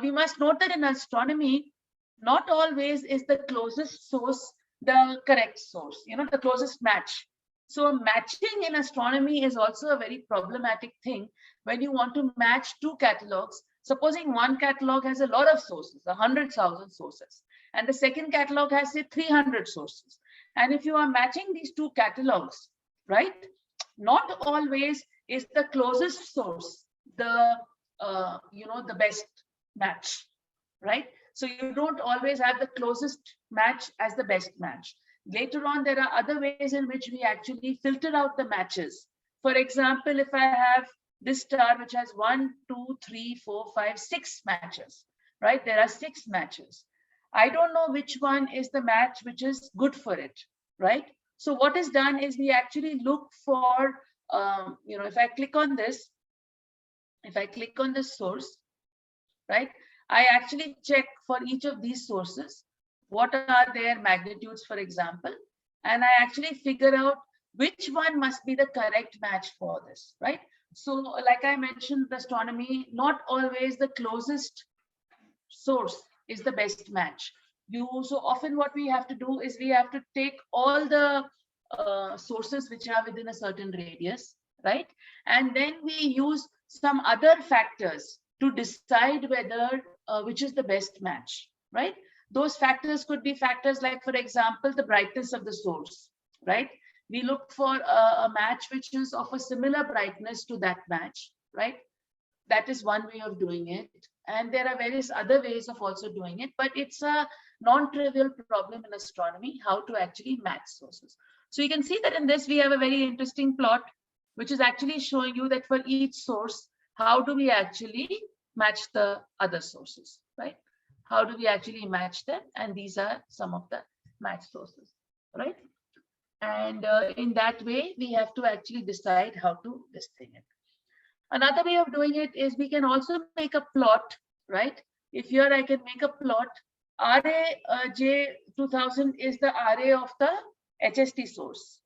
We must note that in astronomy, not always is the closest source the correct source, the closest match. So matching in astronomy is also a very problematic thing when you want to match 2 catalogs. Supposing one catalog has a lot of sources, 100,000 sources, and the second catalog has, say, 300 sources. And if you are matching these 2 catalogs, right, not always is the closest source the best match, right? So you don't always have the closest match as the best match. Later on, there are other ways in which we actually filter out the matches. For example, if I have this star which has 1, 2, 3, 4, 5, 6 matches, right? There are 6 matches. I don't know which one is the match which is good for it, right? So what is done is we actually look for, if I click on this, source, right? I actually check for each of these sources, what are their magnitudes, for example, and I actually figure out which one must be the correct match for this, right? So like I mentioned, the astronomy, not always the closest source is the best match. So often what we have to do is we have to take all the sources which are within a certain radius, right? And then we use some other factors to decide whether which is the best match, right? Those factors could be factors like, for example, the brightness of the source, right? We look for a match which is of a similar brightness to that match, right? That is one way of doing it. And there are various other ways of also doing it, but it's a non-trivial problem in astronomy, how to actually match sources. So you can see that in this, we have a very interesting plot, which is actually showing you that for each source, how do we actually match the other sources, right? How do we actually match them? And these are some of the match sources, right? And in that way, we have to actually decide how to distinguish it. Another way of doing it is we can also make a plot, right? If here I can make a plot, array J2000 is the array of the HST source.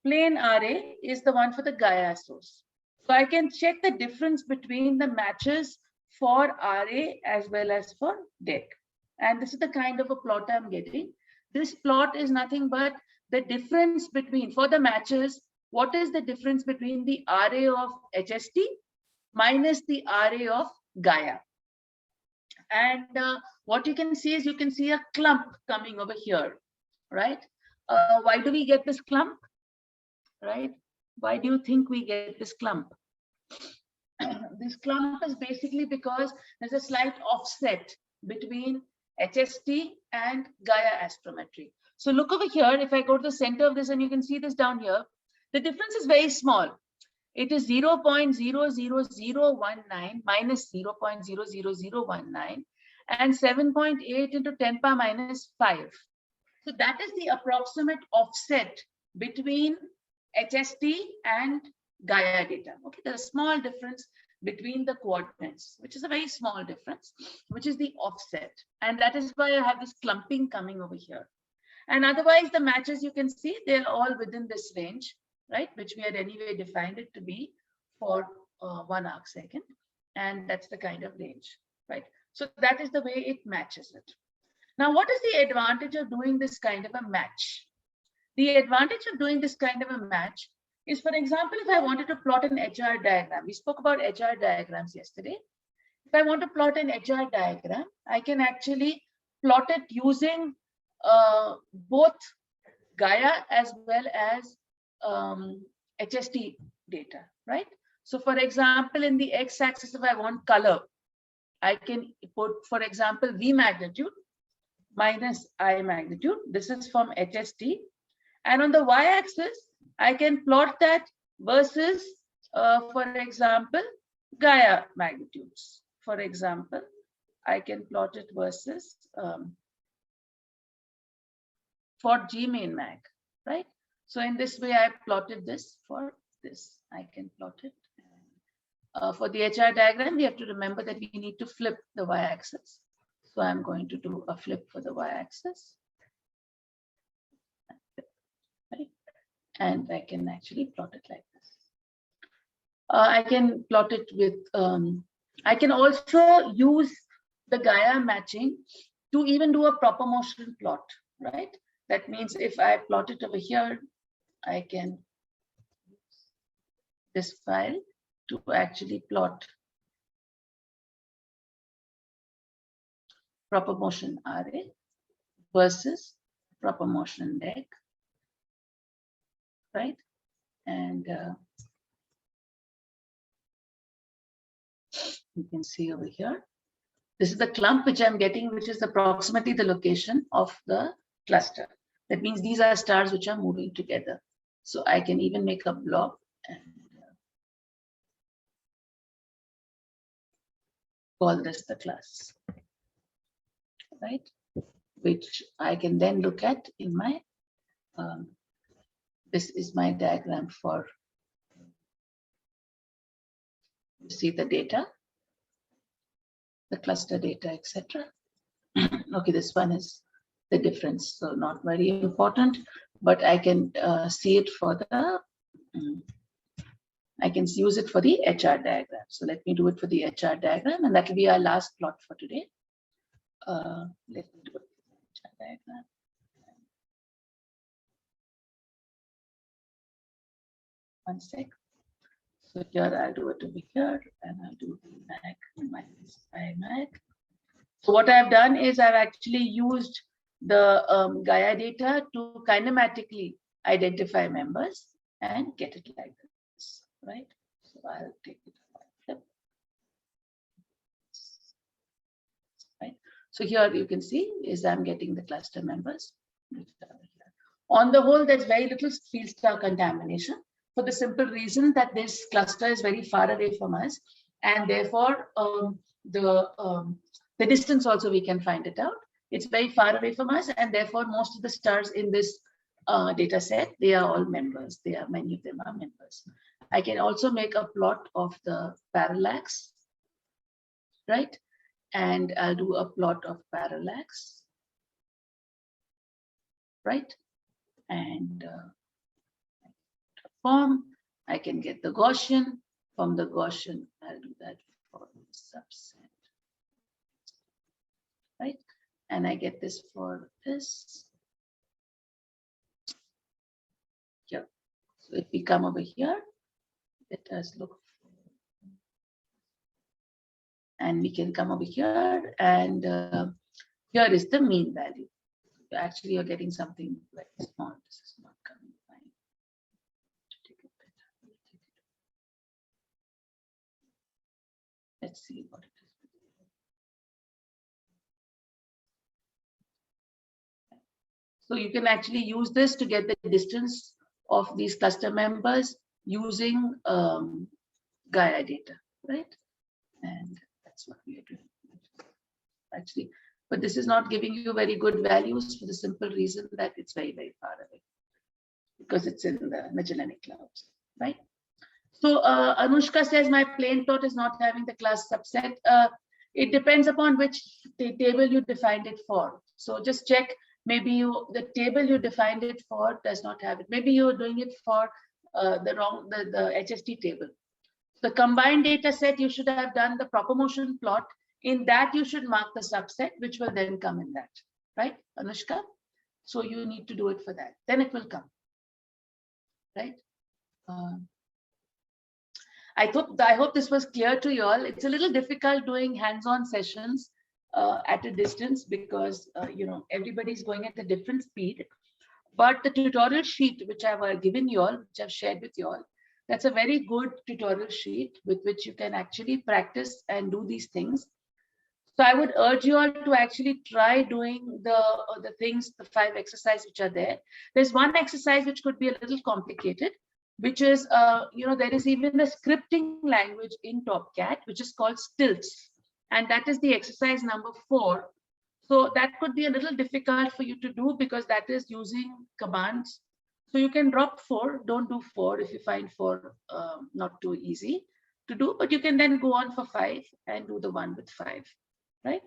Plain array is the one for the Gaia source. So I can check the difference between the matches for array as well as for DEC. And this is the kind of a plot I'm getting. This plot is nothing but the difference between, for the matches, what is the difference between the array of HST minus the array of Gaia. And what you can see is you can see a clump coming over here, right? Why do we get this clump, right? Why do you think we get this clump? This clump is basically because there's a slight offset between HST and Gaia astrometry. So look over here, if I go to the center of this, and you can see this down here, the difference is very small. It is 0.00019 minus 0.00019 and 7.8 into 10 power minus 5. So that is the approximate offset between HST and Gaia data. Okay, there's a small difference between the coordinates, which is a very small difference, which is the offset. And that is why I have this clumping coming over here. And otherwise, the matches you can see, they're all within this range, right? Which we had anyway defined it to be for 1 arc second. And that's the kind of range, right? So that is the way it matches it. Now, what is the advantage of doing this kind of a match? The advantage of doing this kind of a match is, for example, if I wanted to plot an HR diagram, we spoke about HR diagrams yesterday. If I want to plot an HR diagram, I can actually plot it using both Gaia as well as HST data, right? So for example, in the x-axis, if I want color, I can put, for example, V magnitude minus I magnitude. This is from HST. And on the y-axis, I can plot that versus, for example, Gaia magnitudes. For example, I can plot it versus for G main mag, right? So in this way, I plotted this for this. I can plot it. For the HR diagram, we have to remember that we need to flip the y-axis. So I'm going to do a flip for the y-axis. Right? And I can actually plot it like this. I can plot it with, I can also use the Gaia matching to even do a proper motion plot, right? That means if I plot it over here, I can use this file to actually plot proper motion array versus proper motion DEC, right? And you can see over here, this is the clump which I'm getting, which is approximately the location of the cluster. That means these are stars which are moving together. So I can even make a blob and call this the class, right? Which I can then look at in my, this is my diagram for, you see the data, the cluster data, etc. Okay, this one is the difference, so not very important, but I can see it for the, I can use it for the HR diagram. So let me do it for the HR diagram, and that will be our last plot for today. Let me do it for the HR diagram. One sec. So here I'll do it over here, and I'll do the mag minus IMAG. So what I've done is I've actually used the Gaia data to kinematically identify members and get it like this, right? So I'll take it flip. Right. So here you can see is I'm getting the cluster members. On the whole, there's very little field star contamination for the simple reason that this cluster is very far away from us, and therefore the distance also we can find it out. It's very far away from us, and therefore most of the stars in this data set, they are all members. They are, many of them are members. I can also make a plot of the parallax, right? And I'll do a plot of parallax, right? And form, I can get the Gaussian. From the Gaussian, I'll do that for the subset, right? And I get this for this. Here. So if we come over here, let us look. And we can come over here, and here is the mean value. Actually, you're getting something like small. This is not coming fine. Take it better. Let's see what it is. So you can actually use this to get the distance of these cluster members using Gaia data, right? And that's what we are doing actually. But this is not giving you very good values for the simple reason that it's very, very far away because it's in the Magellanic Clouds, right? So Anushka says my plane plot is not having the class subset. It depends upon which table you defined it for. So just check, maybe the table you defined it for does not have it. Maybe you're doing it for the HST table. The combined data set, you should have done the proper motion plot. In that, you should mark the subset, which will then come in that, right, Anushka? So you need to do it for that. Then it will come, right? I hope this was clear to you all. It's a little difficult doing hands-on sessions at a distance because you know, everybody's going at a different speed. But the tutorial sheet, which I've given you all, which I've shared with you all, that's a very good tutorial sheet with which you can actually practice and do these things. So I would urge you all to actually try doing the things, the 5 exercises which are there. There's one exercise which could be a little complicated, which is, you know, there is even a scripting language in TopCat, which is called stilts. And that is the exercise number 4. So that could be a little difficult for you to do because that is using commands. So you can drop 4, don't do 4 if you find 4 not too easy to do, but you can then go on for 5 and do the one with 5. Right?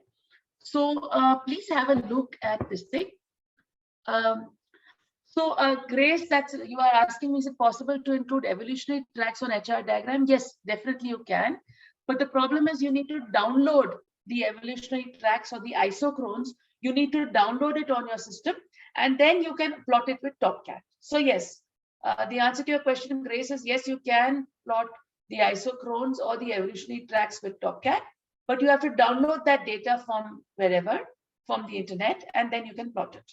So please have a look at this thing. Grace, you are asking me, is it possible to include evolutionary tracks on HR diagram? Yes, definitely you can. But the problem is you need to download the evolutionary tracks or the isochrones. You need to download it on your system, and then you can plot it with TopCat. So yes, the answer to your question, Grace, is yes, you can plot the isochrones or the evolutionary tracks with TopCat. But you have to download that data from wherever, from the internet, and then you can plot it.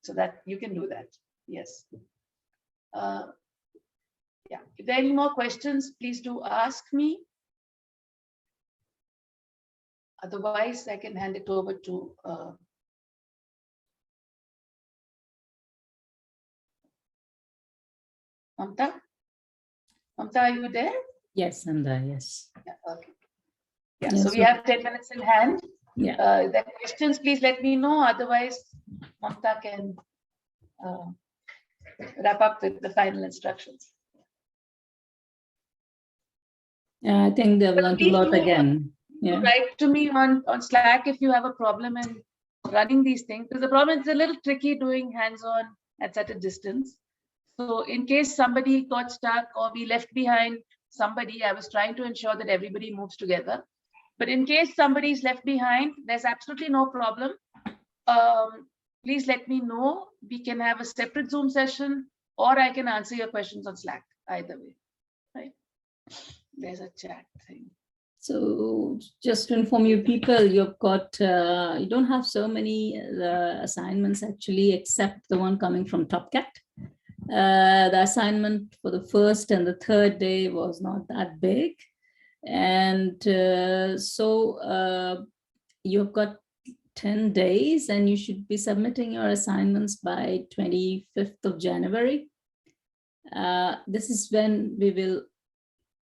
So that you can do that. Yes. Yeah. If there are any more questions, please do ask me. Otherwise, I can hand it over to Mamta. Mamta, are you there? Yes, I'm there. Yes. Yeah, okay. Yeah, Yeah, so we so- have 10 minutes in hand. Yeah. The questions, please let me know. Otherwise, Mamta can wrap up with the final instructions. I think they've learned a please lot do- again. Yeah. Write to me on Slack if you have a problem in running these things, because the problem is a little tricky doing hands-on at such a distance. So in case somebody got stuck or we left behind somebody, I was trying to ensure that everybody moves together. But in case somebody is left behind, there's absolutely no problem. Please let me know. We can have a separate Zoom session, or I can answer your questions on Slack, either way, right? There's a chat thing. So just to inform you people, you've got, you don't have so many assignments actually, except the one coming from TopCat. The assignment for the first and the third day was not that big. And so you've got 10 days and you should be submitting your assignments by 25th of January. This is when we will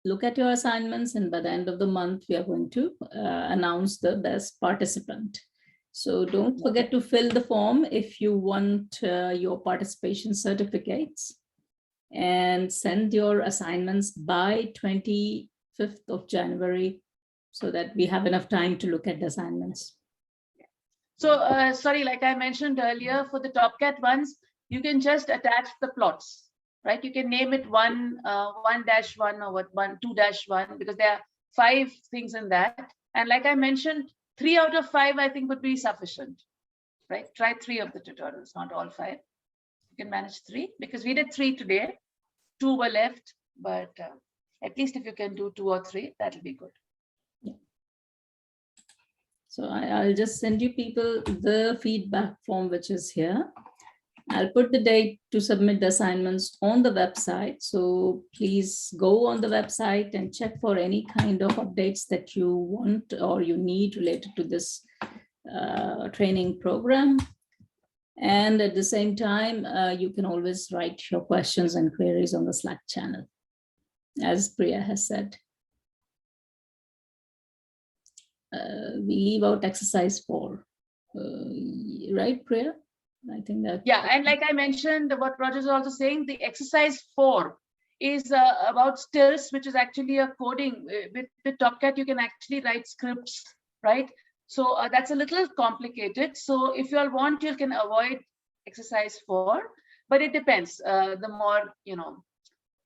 look at your assignments, and by the end of the month, we are going to announce the best participant. So don't forget to fill the form if you want your participation certificates, and send your assignments by 25th of January so that we have enough time to look at the assignments. So sorry, like I mentioned earlier, for the TopCat ones, you can just attach the plots. Right, you can name it 1-1 or 2-1, because there are 5 things in that. And like I mentioned, 3 out of 5 I think would be sufficient. Right, try 3 of the tutorials, not all 5. You can manage 3, because we did 3 today. 2 were left, but at least if you can do 2 or 3, that'll be good. Yeah. So I'll just send you people the feedback form, which is here. I'll put the date to submit the assignments on the website. So please go on the website and check for any kind of updates that you want or you need related to this training program. And at the same time, you can always write your questions and queries on the Slack channel, as Priya has said. We leave out exercise 4, right, Priya? I think that. Yeah, and like I mentioned, what Roger is also saying, the exercise 4 is about stills, which is actually a coding. With TopCat, you can actually write scripts, right? So that's a little complicated. So if you all want, you can avoid exercise 4, but it depends. The more,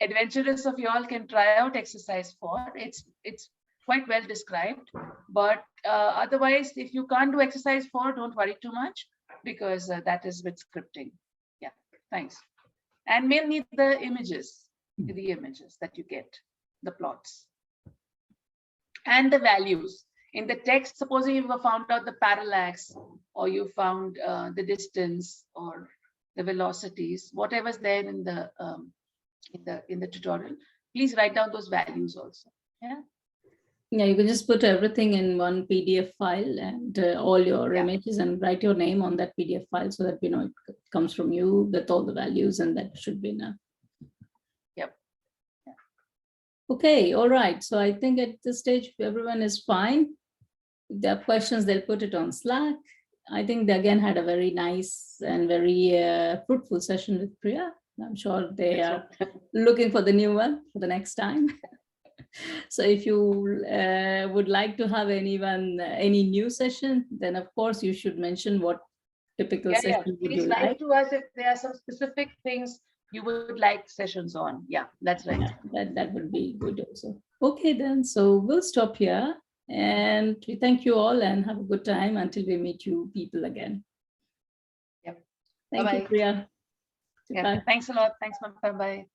adventurous of you all can try out exercise 4. It's quite well described, but otherwise, if you can't do exercise 4, don't worry too much, because that is with scripting. Yeah, thanks. And we'll need the images that you get, the plots. And the values. In the text, supposing you found out the parallax, or you found the distance or the velocities, whatever's there in the tutorial, please write down those values also. Yeah. Yeah, you can just put everything in one PDF file and all your images, and write your name on that PDF file so that it comes from you with all the values, and that should be enough. Yep. Okay, all right. So I think at this stage, everyone is fine. If there are questions, they'll put it on Slack. I think they again had a very nice and very fruitful session with Priya. I'm sure they are looking for the new one for the next time. So if you would like to have any new session, then of course you should mention what typical session would you Please like. write to us if there are some specific things you would like sessions on. Yeah, that's right. Yeah, that would be good also. Okay, then. So we'll stop here, and we thank you all and have a good time until we meet you people again. Yep. Thank you, Bye-bye. Priya. Yeah, Goodbye. thanks a lot. Thanks, Mamta. Bye.